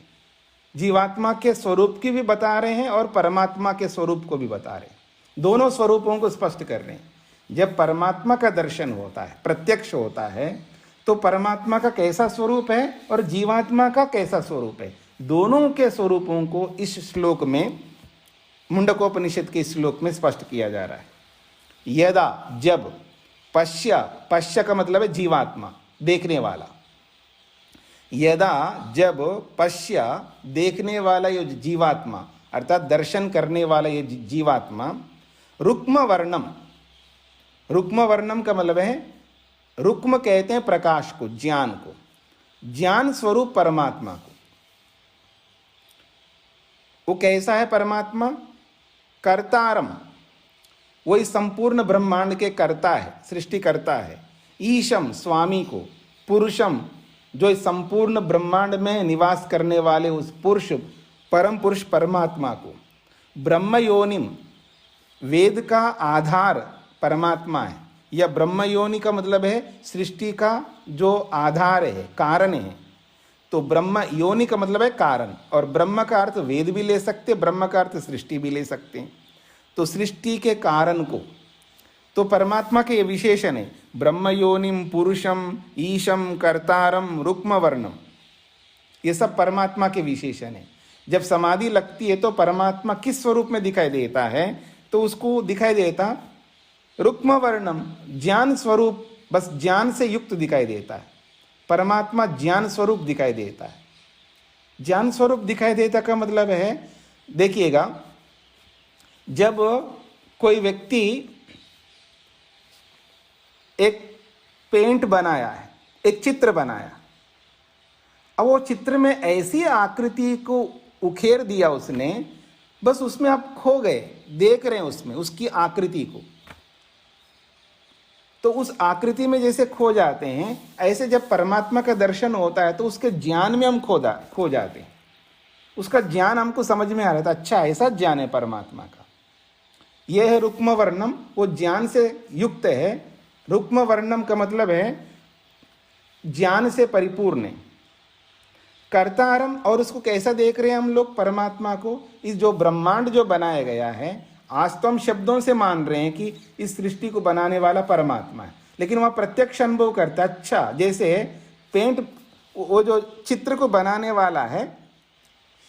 जीवात्मा के स्वरूप की भी बता रहे हैं और परमात्मा के स्वरूप को भी बता रहे हैं, दोनों स्वरूपों को स्पष्ट कर रहे हैं। जब परमात्मा का दर्शन होता है, प्रत्यक्ष होता है, तो परमात्मा का कैसा स्वरूप है और जीवात्मा का कैसा स्वरूप है, दोनों के स्वरूपों को इस श्लोक में, मुंडकोपनिषद के श्लोक में स्पष्ट किया जा रहा है। यदा, जब, पश्य का मतलब है जीवात्मा, देखने वाला। यदा, जब, पश्य, देखने वाला ये जीवात्मा, अर्थात दर्शन करने वाला ये जीवात्मा, रुक्म वर्णम, रुक्म वर्णम का मतलब है, रुक्म कहते हैं प्रकाश को, ज्ञान को, ज्ञान स्वरूप परमात्मा को। वो कैसा है परमात्मा? कर्तारम, वही संपूर्ण ब्रह्मांड के कर्ता है, सृष्टि करता है। ईशम, स्वामी को। पुरुषम, जो इस संपूर्ण ब्रह्मांड में निवास करने वाले उस पुरुष, परम पुरुष परमात्मा को। ब्रह्म योनिम, वेद का आधार परमात्मा है, या ब्रह्म योनि का मतलब है सृष्टि का जो आधार है, कारण है। तो ब्रह्म योनि का मतलब है कारण, और ब्रह्म का अर्थ वेद भी ले सकते, ब्रह्म का अर्थ सृष्टि भी ले सकते हैं। तो सृष्टि के कारण को, तो परमात्मा के ये विशेषण है, ब्रह्म योनिम, पुरुषम, ईशम, कर्तारम, रुक्म वर्णम, ये सब परमात्मा के विशेषण है। जब समाधि लगती है तो परमात्मा किस स्वरूप में दिखाई देता है? तो उसको दिखाई देता रुक्म वर्णम, ज्ञान स्वरूप, बस ज्ञान से युक्त दिखाई देता है। परमात्मा ज्ञान स्वरूप दिखाई देता है। ज्ञान स्वरूप दिखाई देता का मतलब है, देखिएगा, जब कोई व्यक्ति एक पेंट बनाया है, एक चित्र बनाया, अब वो चित्र में ऐसी आकृति को उखेर दिया उसने, बस उसमें आप खो गए, देख रहे हैं उसमें उसकी आकृति को। तो उस आकृति में जैसे खो जाते हैं, ऐसे जब परमात्मा का दर्शन होता है तो उसके ज्ञान में हम खो जाते हैं। उसका ज्ञान हमको समझ में आ रहा था, अच्छा ऐसा ज्ञान है परमात्मा का। यह है रुक्म वर्णम, वो ज्ञान से युक्त है। रुक्म वर्णम का मतलब है ज्ञान से परिपूर्ण है। कर्तारम, और उसको कैसा देख रहे हैं हम लोग परमात्मा को? इस जो ब्रह्मांड जो बनाया गया है, आज तो हम शब्दों से मान रहे हैं कि इस सृष्टि को बनाने वाला परमात्मा है, लेकिन वह प्रत्यक्ष अनुभव करता है। अच्छा, जैसे पेंट, वो जो चित्र को बनाने वाला है,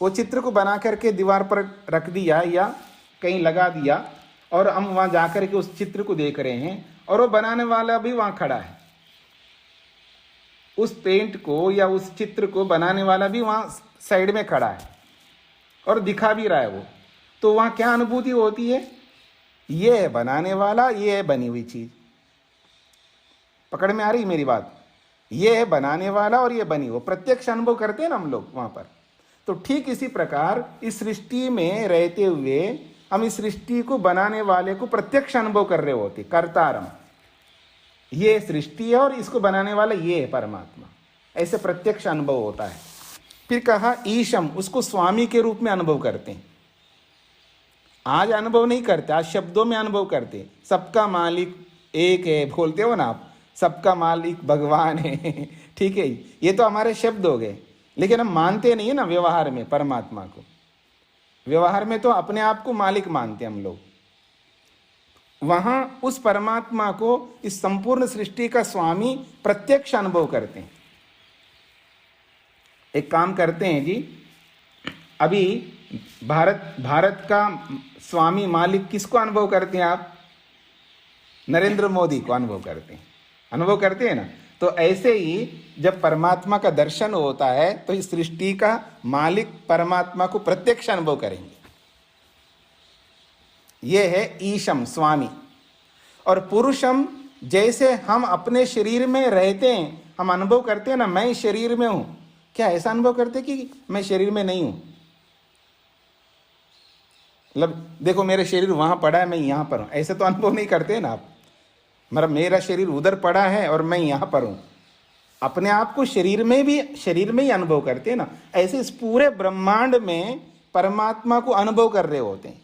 वो चित्र को बना करके दीवार पर रख दिया या कहीं लगा दिया, और हम वहाँ जाकर के उस चित्र को देख रहे हैं, और वो बनाने वाला भी वहाँ खड़ा है। उस पेंट को या उस चित्र को बनाने वाला भी वहाँ साइड में खड़ा है और दिखा भी रहा है वो। तो वहाँ क्या अनुभूति होती है? ये है बनाने वाला, ये है बनी हुई चीज। पकड़ में आ रही मेरी बात? ये है बनाने वाला और ये बनी, वो प्रत्यक्ष अनुभव करते हैं ना हम लोग वहाँ पर। तो ठीक इसी प्रकार इस सृष्टि में रहते हुए हम इस सृष्टि को बनाने वाले को प्रत्यक्ष अनुभव कर रहे होते। कर्तारम, ये सृष्टि है और इसको बनाने वाला ये है परमात्मा, ऐसे प्रत्यक्ष अनुभव होता है। फिर कहा ईशम, उसको स्वामी के रूप में अनुभव करते हैं। आज अनुभव नहीं करते, आज शब्दों में अनुभव करते, सबका मालिक, एक है बोलते हो ना आप, सबका मालिक भगवान है ठीक है, ये तो हमारे शब्द हो गए, लेकिन हम मानते नहीं है ना व्यवहार में परमात्मा को। व्यवहार में तो अपने आप को मालिक मानते हैं हम लोग, वहां उस परमात्मा को इस संपूर्ण सृष्टि का स्वामी प्रत्यक्ष अनुभव करते हैं। एक काम करते हैं जी, अभी भारत का स्वामी मालिक किसको अनुभव करते हैं आप? नरेंद्र मोदी को अनुभव करते हैं, अनुभव करते हैं ना। तो ऐसे ही जब परमात्मा का दर्शन होता है तो इस सृष्टि का मालिक परमात्मा को प्रत्यक्ष अनुभव करेंगे। यह है ईशम, स्वामी। और पुरुषम, जैसे हम अपने शरीर में रहते हैं, हम अनुभव करते हैं ना, मैं शरीर में हूं, क्या ऐसा अनुभव करते कि मैं शरीर में नहीं हूं? मतलब देखो मेरा शरीर वहां पड़ा है, मैं यहां पर हूं, ऐसे तो अनुभव नहीं करते ना आप। मतलब मेरा शरीर उधर पड़ा है और मैं यहां पर हूं, अपने आप को शरीर में ही अनुभव करते हैं ना। ऐसे इस पूरे ब्रह्मांड में परमात्मा को अनुभव कर रहे होते हैं।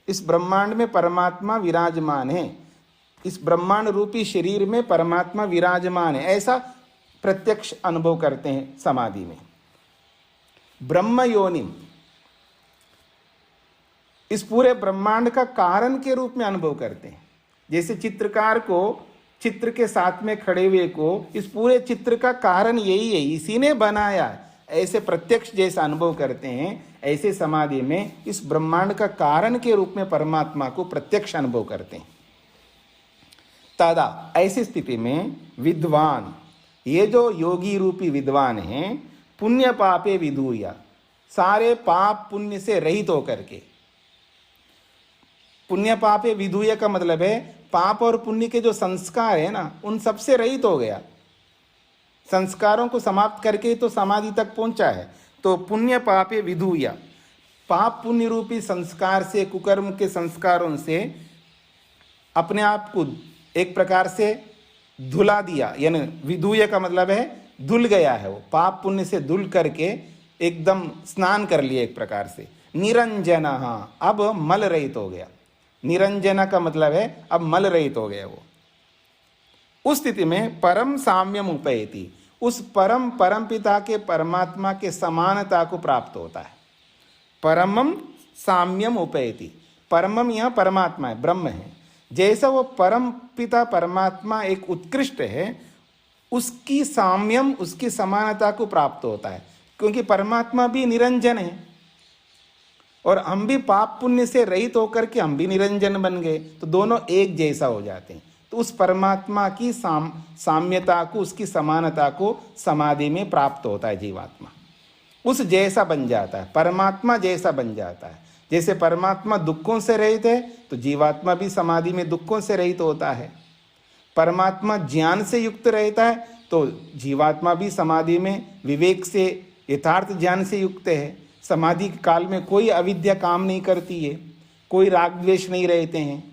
इस ब्रह्मांड में परमात्मा विराजमान है, इस ब्रह्मांड रूपी शरीर में परमात्मा विराजमान है, ऐसा प्रत्यक्ष अनुभव करते हैं समाधि में। ब्रह्म योनिम, इस पूरे ब्रह्मांड का कारण के रूप में अनुभव करते हैं। जैसे चित्रकार को चित्र के साथ में खड़े हुए को इस पूरे चित्र का कारण यही है, इसी ने बनाया, ऐसे प्रत्यक्ष जैसा अनुभव करते हैं। ऐसे समाधि में इस ब्रह्मांड का कारण के रूप में परमात्मा को प्रत्यक्ष अनुभव करते हैं। तदा, ऐसी स्थिति में विद्वान, ये जो योगी रूपी विद्वान हैं, पुण्य पापे विधूय, सारे पाप पुण्य से रहित होकर के। पुण्य पापे विधूय का मतलब है पाप और पुण्य के जो संस्कार है ना, उन सबसे रहित हो गया। संस्कारों को समाप्त करके तो समाधि तक पहुंचा है। तो पुण्य पापे विधूय, पाप पुण्य रूपी संस्कार से, कुकर्म के संस्कारों से अपने आप को एक प्रकार से धुला दिया, यानी विधूय का मतलब है धुल गया है। वो पाप पुण्य से धुल करके एकदम स्नान कर लिया एक प्रकार से। निरंजन, अब मल रहित हो गया। निरंजन का मतलब है अब मल रहित हो गया वो। उस स्थिति में परम साम्यम उपैति, उस परम पिता के परमात्मा के समानता को प्राप्त होता है। परमम साम्यम उपैति, परमम यहाँ परमात्मा है, ब्रह्म है। जैसा वो परम पिता परमात्मा एक उत्कृष्ट है, उसकी साम्यम, उसकी समानता को प्राप्त होता है, क्योंकि परमात्मा भी निरंजन है और हम भी पाप पुण्य से रहित होकर के हम भी निरंजन बन गए, तो दोनों एक जैसा हो जाते हैं। तो उस परमात्मा की साम्यता को, उसकी समानता को समाधि में प्राप्त होता है जीवात्मा। उस जैसा बन जाता है, परमात्मा जैसा बन जाता है। जैसे परमात्मा दुखों से रहित है तो जीवात्मा भी समाधि में दुखों से रहित होता है। परमात्मा ज्ञान से युक्त रहता है तो जीवात्मा भी समाधि में विवेक से, यथार्थ ज्ञान से युक्त है। समाधि के काल में कोई अविद्या काम नहीं करती है, कोई राग द्वेष नहीं रहते हैं,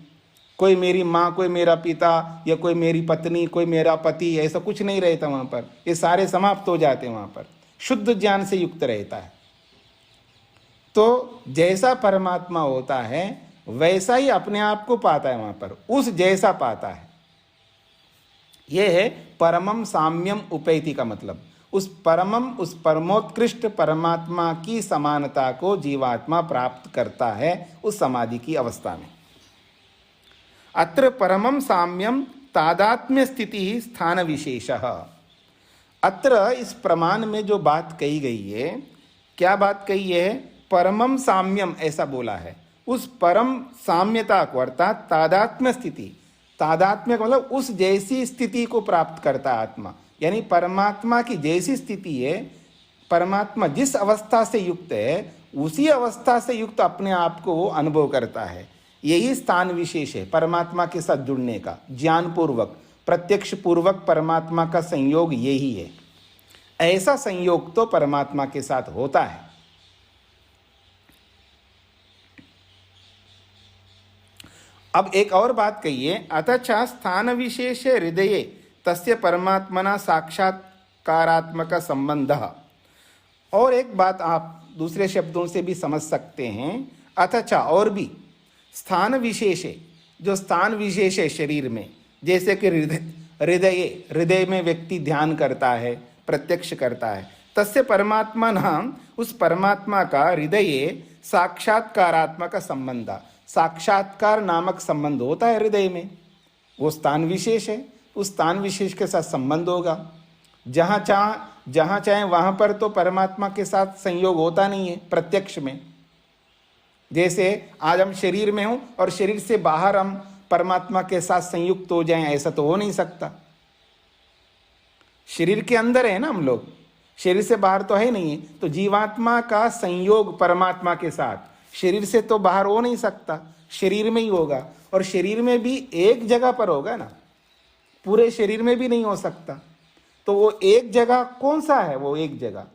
कोई मेरी माँ, कोई मेरा पिता, या कोई मेरी पत्नी, कोई मेरा पति, ऐसा कुछ नहीं रहता वहाँ पर। ये सारे समाप्त हो जाते हैं वहाँ पर, शुद्ध ज्ञान से युक्त रहता है। तो जैसा परमात्मा होता है वैसा ही अपने आप को पाता है वहाँ पर, उस जैसा पाता है। यह है परमम साम्यम उपैति का मतलब। उस परमोत्कृष्ट परमात्मा की समानता को जीवात्मा प्राप्त करता है उस समाधि की अवस्था में। अत्र परमम साम्यम तादात्म्य स्थिति स्थान विशेषः। अत्र इस प्रमाण में जो बात कही गई है, क्या बात कही है? परमम साम्यम ऐसा बोला है। उस परम साम्यता को, अर्थात तादात्म्य स्थिति, तादात्म्य का मतलब उस जैसी स्थिति को प्राप्त करता आत्मा, यानी परमात्मा की जैसी स्थिति है, परमात्मा जिस अवस्था से युक्त है उसी अवस्था से युक्त अपने आप को वो अनुभव करता है। यही स्थान विशेष है परमात्मा के साथ जुड़ने का, ज्ञान पूर्वक, प्रत्यक्ष पूर्वक परमात्मा का संयोग यही है। ऐसा संयोग तो परमात्मा के साथ होता है। अब एक और बात कहिए, अतच स्थान विशेष हृदये तस्य परमात्मना साक्षात्कारात्मक संबंध। और एक बात आप दूसरे शब्दों से भी समझ सकते हैं, अथचा और भी, स्थान विशेष है, जो स्थान विशेष है शरीर में, जैसे कि हृदय में व्यक्ति ध्यान करता है, प्रत्यक्ष करता है, तस्य परमात्मा नाम, उस परमात्मा का हृदय साक्षात्कारात्मक संबंध, साक्षात्कार नामक संबंध होता है हृदय में। वो स्थान विशेष है, उस स्थान विशेष के साथ संबंध होगा। जहाँ चाहे वहाँ पर तो परमात्मा के साथ संयोग होता नहीं है प्रत्यक्ष में। जैसे आज हम शरीर में हूँ और शरीर से बाहर हम परमात्मा के साथ संयुक्त हो जाएं, ऐसा तो हो नहीं सकता। शरीर के अंदर है ना हम लोग, शरीर से बाहर तो है नहीं है। तो जीवात्मा का संयोग परमात्मा के साथ शरीर से तो बाहर हो नहीं सकता, शरीर में ही होगा। और शरीर में भी एक जगह पर होगा ना, पूरे शरीर में भी नहीं हो सकता। तो वो एक जगह कौन सा है? वो एक जगह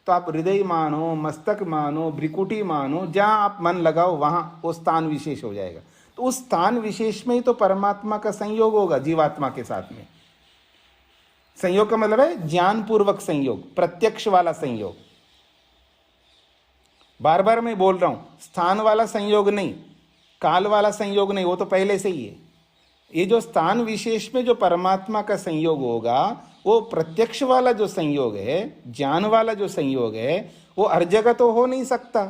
तो आप हृदय मानो, मस्तक मानो, भ्रिकुटी मानो, जहाँ आप मन लगाओ वहाँ वो स्थान विशेष हो जाएगा। तो उस स्थान विशेष में ही तो परमात्मा का संयोग होगा जीवात्मा के साथ में। संयोग का मतलब है ज्ञान पूर्वक संयोग, प्रत्यक्ष वाला संयोग। बार बार मैं बोल रहा हूं, स्थान वाला संयोग नहीं, काल वाला संयोग नहीं, वो तो पहले से ही है। ये जो स्थान विशेष में जो परमात्मा का संयोग होगा, वो प्रत्यक्ष वाला जो संयोग है, ज्ञान वाला जो संयोग है, वो हर जगह तो हो नहीं सकता।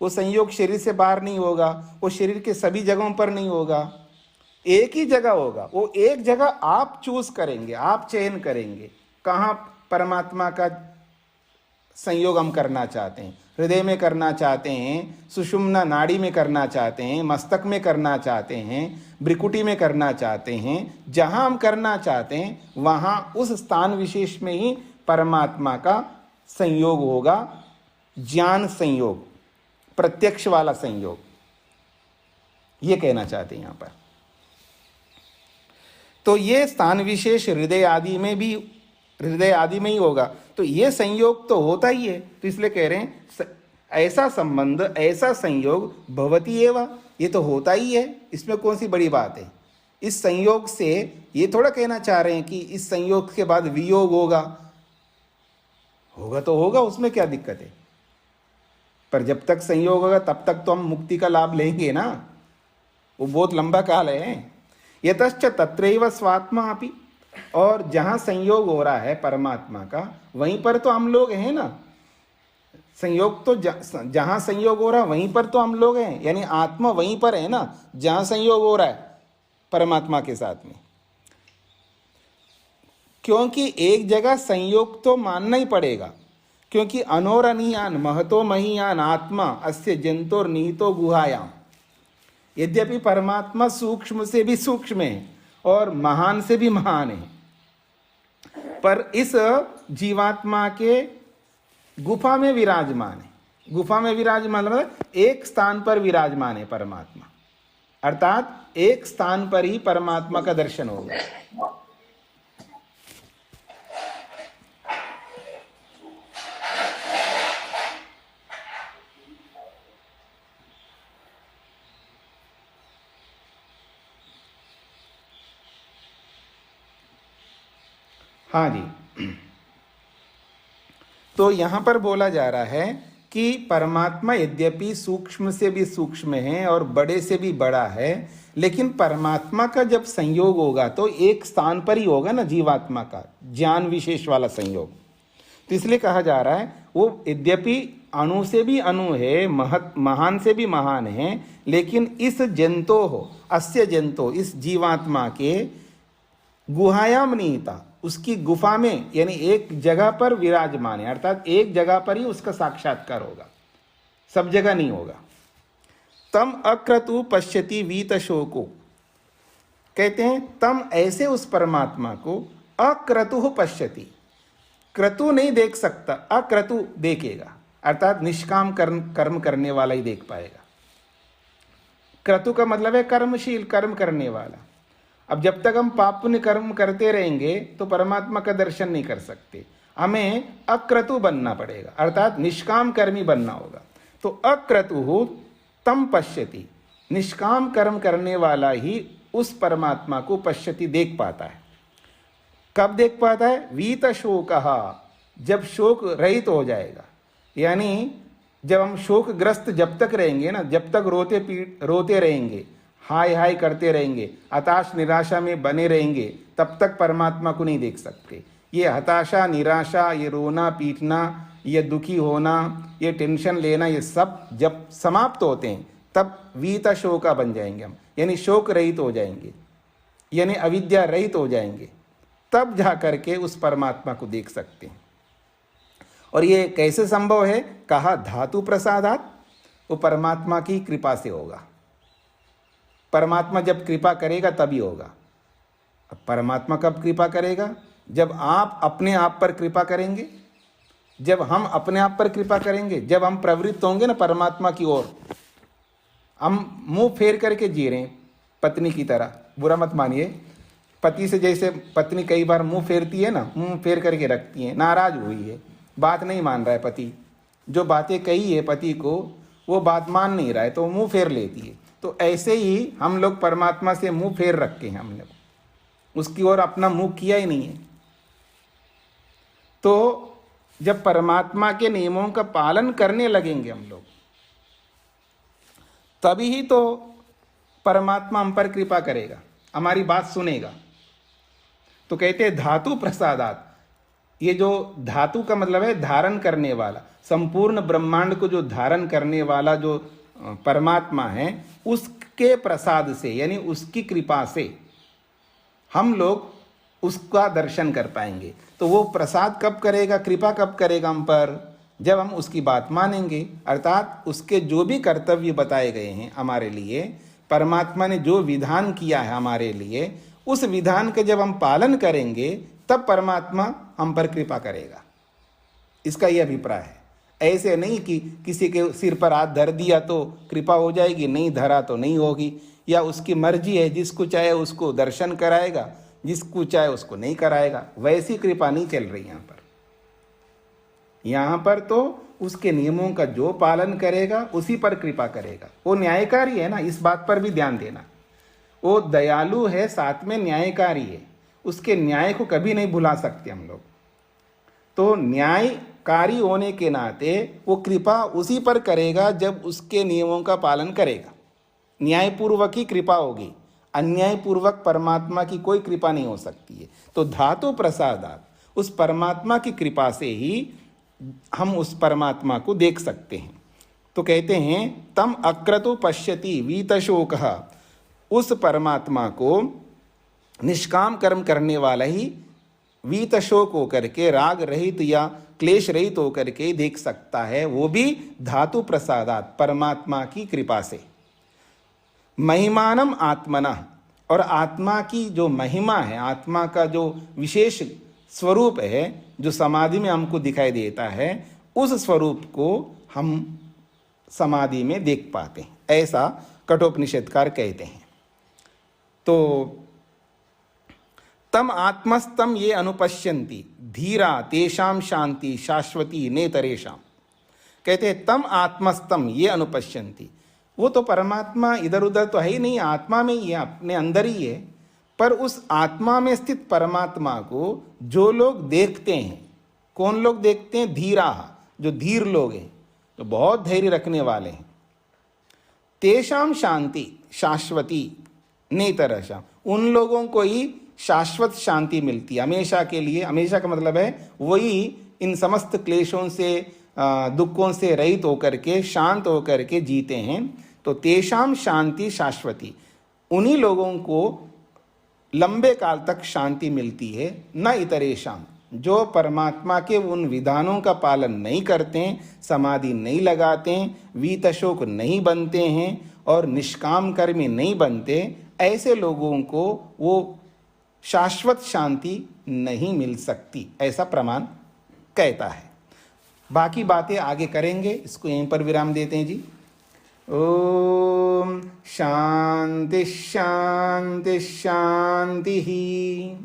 वो संयोग शरीर से बाहर नहीं होगा, वो शरीर के सभी जगहों पर नहीं होगा, एक ही जगह होगा। वो एक जगह आप चूज करेंगे, आप चयन करेंगे कहाँ परमात्मा का संयोग हम करना चाहते हैं। हृदय में करना चाहते हैं, सुषुम्ना नाड़ी में करना चाहते हैं, मस्तक में करना चाहते हैं, भ्रिकुटी में करना चाहते हैं। जहाँ हम करना चाहते हैं वहाँ उस स्थान विशेष में ही परमात्मा का संयोग होगा, ज्ञान संयोग, प्रत्यक्ष वाला संयोग, ये कहना चाहते हैं यहाँ पर। तो ये स्थान विशेष हृदय आदि में ही होगा। तो ये संयोग तो होता ही है। तो इसलिए कह रहे हैं ऐसा संबंध, ऐसा संयोग भवति एव, ये तो होता ही है, इसमें कौन सी बड़ी बात है। इस संयोग से ये थोड़ा कहना चाह रहे हैं कि इस संयोग के बाद वियोग होगा तो होगा, उसमें क्या दिक्कत है। पर जब तक संयोग होगा तब तक तो हम मुक्ति का लाभ लेंगे ना, वो बहुत लंबा काल है। यतश्च तत्रैव स्वात्मा अपि, और जहाँ संयोग हो रहा है परमात्मा का, वहीं पर तो हम लोग हैं ना। संयोग तो जहाँ संयोग हो रहा है वहीं पर तो हम लोग हैं, यानी आत्मा वहीं पर है ना जहाँ संयोग हो रहा है परमात्मा के साथ में। क्योंकि एक जगह संयोग तो मानना ही पड़ेगा, क्योंकि अनोरनीयान महतो महीयान आत्मा अस्य जंतोर निहितो गुहायाम। यद्यपि परमात्मा सूक्ष्म से भी सूक्ष्म है और महान से भी महान है, पर इस जीवात्मा के गुफा में विराजमान है। गुफा में विराजमान मतलब एक स्थान पर विराजमान है परमात्मा, अर्थात एक स्थान पर ही परमात्मा का दर्शन होगा। हाँ जी, तो यहां पर बोला जा रहा है कि परमात्मा यद्यपि सूक्ष्म से भी सूक्ष्म है और बड़े से भी बड़ा है, लेकिन परमात्मा का जब संयोग होगा तो एक स्थान पर ही होगा ना, जीवात्मा का ज्ञान विशेष वाला संयोग। तो इसलिए कहा जा रहा है वो यद्यपि अणु से भी अणु है, महान से भी महान है, लेकिन इस जंतो हो, अस्य जंतो, इस जीवात्मा के गुहायाम निहिता, उसकी गुफा में, यानी एक जगह पर विराजमान है, अर्थात एक जगह पर ही उसका साक्षात्कार होगा, सब जगह नहीं होगा। तम अक्रतु पश्यति वीत शोको, कहते हैं तम ऐसे उस परमात्मा को अक्रतु पश्यति, क्रतु नहीं देख सकता, अक्रतु देखेगा, अर्थात निष्काम कर्म करने वाला ही देख पाएगा। क्रतु का मतलब है कर्मशील, कर्म करने वाला। अब जब तक हम पाप पुण्य कर्म करते रहेंगे तो परमात्मा का दर्शन नहीं कर सकते, हमें अक्रतु बनना पड़ेगा, अर्थात निष्काम कर्मी बनना होगा। तो अक्रतु तम पश्यति, निष्काम कर्म करने वाला ही उस परमात्मा को पश्यति, देख पाता है। कब देख पाता है? वीत शोकः, जब शोक रहित हो जाएगा, यानी जब हम शोकग्रस्त जब तक रहेंगे ना, जब तक रोते रहेंगे, हाय हाय करते रहेंगे, हताश निराशा में बने रहेंगे, तब तक परमात्मा को नहीं देख सकते। ये हताशा, निराशा, ये रोना पीटना, ये दुखी होना, ये टेंशन लेना, ये सब जब समाप्त होते हैं तब वीता शोका बन जाएंगे हम, यानी शोक रहित हो जाएंगे, यानी अविद्या रहित हो जाएंगे। तब जा करके उस परमात्मा को देख सकते हैं। और ये कैसे संभव है? कहा धातु प्रसादात, वो परमात्मा की कृपा से होगा। परमात्मा जब कृपा करेगा तभी होगा। अब परमात्मा कब कृपा करेगा? जब आप अपने आप पर कृपा करेंगे, जब हम अपने आप पर कृपा करेंगे, जब हम प्रवृत्त होंगे ना परमात्मा की ओर। हम मुंह फेर करके जी रहे हैं पत्नी की तरह, बुरा मत मानिए। पति से जैसे पत्नी कई बार मुंह फेरती है ना, मुंह फेर करके रखती है, नाराज हुई है, बात नहीं मान रहा है पति, जो बातें कही है पति को वो बात मान नहीं रहा है तो मुंह फेर लेती है। तो ऐसे ही हम लोग परमात्मा से मुंह फेर रखे हैं, हमने उसकी ओर अपना मुंह किया ही नहीं है। तो जब परमात्मा के नियमों का पालन करने लगेंगे हम लोग, तभी ही तो परमात्मा हम पर कृपा करेगा, हमारी बात सुनेगा। तो कहते हैं धातु प्रसादात। ये जो धातु का मतलब है धारण करने वाला, संपूर्ण ब्रह्मांड को जो धारण करने वाला जो परमात्मा है, उसके प्रसाद से यानी उसकी कृपा से हम लोग उसका दर्शन कर पाएंगे। तो वो प्रसाद कब करेगा, कृपा कब करेगा हम पर? जब हम उसकी बात मानेंगे, अर्थात उसके जो भी कर्तव्य बताए गए हैं हमारे लिए, परमात्मा ने जो विधान किया है हमारे लिए, उस विधान का जब हम पालन करेंगे तब परमात्मा हम पर कृपा करेगा। इसका यह अभिप्राय है। ऐसे नहीं कि किसी के सिर पर हाथ धर दिया तो कृपा हो जाएगी, नहीं धरा तो नहीं होगी, या उसकी मर्जी है, जिसको चाहे उसको दर्शन कराएगा, जिसको चाहे उसको नहीं कराएगा। वैसी कृपा नहीं चल रही यहाँ पर। यहाँ पर तो उसके नियमों का जो पालन करेगा उसी पर कृपा करेगा। वो न्यायकारी है ना, इस बात पर भी ध्यान देना। वो दयालु है, साथ में न्यायकारी है, उसके न्याय को कभी नहीं भुला सकते हम लोग। तो न्यायकारी होने के नाते वो कृपा उसी पर करेगा जब उसके नियमों का पालन करेगा। न्यायपूर्वक ही कृपा होगी, अन्यायपूर्वक परमात्मा की कोई कृपा नहीं हो सकती है। तो धातु प्रसादात, उस परमात्मा की कृपा से ही हम उस परमात्मा को देख सकते हैं। तो कहते हैं तम अक्रतु पश्यति वीतशोकः, उस परमात्मा को निष्काम कर्म करने वाला ही वीतशोक होकर के, राग रहित या क्लेश रहित होकर के देख सकता है, वो भी धातु प्रसादात, परमात्मा की कृपा से। महिमानम आत्मना, और आत्मा की जो महिमा है, आत्मा का जो विशेष स्वरूप है जो समाधि में हमको दिखाई देता है, उस स्वरूप को हम समाधि में देख पाते हैं, ऐसा कठोपनिषदकार कहते हैं। तो तम आत्मस्तम ये अनुपश्यन्ति धीरा तेषाम शांति शाश्वती नेतरेषाम। कहते हैं तम आत्मस्तम ये अनुपश्यन्ति, वो तो परमात्मा इधर उधर तो है ही नहीं, आत्मा में ही है, अपने अंदर ही है। पर उस आत्मा में स्थित परमात्मा को जो लोग देखते हैं, कौन लोग देखते हैं? धीरा, जो धीर लोग हैं, जो बहुत धैर्य रखने वाले हैं। तेषाम शांति शाश्वती नेतरशाम, उन लोगों को ही शाश्वत शांति मिलती है, हमेशा के लिए। हमेशा का मतलब है वही इन समस्त क्लेशों से, दुखों से रहित होकर के, शांत होकर के जीते हैं। तो तेषाम शांति शाश्वती, उन्हीं लोगों को लंबे काल तक शांति मिलती है। न इतरेशम, जो परमात्मा के उन विधानों का पालन नहीं करते हैं, समाधि नहीं लगाते हैं, वीतशोक नहीं बनते हैं और निष्काम कर्मी नहीं बनते, ऐसे लोगों को वो शाश्वत शांति नहीं मिल सकती, ऐसा प्रमाण कहता है। बाकी बातें आगे करेंगे, इसको यहीं पर विराम देते हैं जी। ओम शांति शांति शांति ही।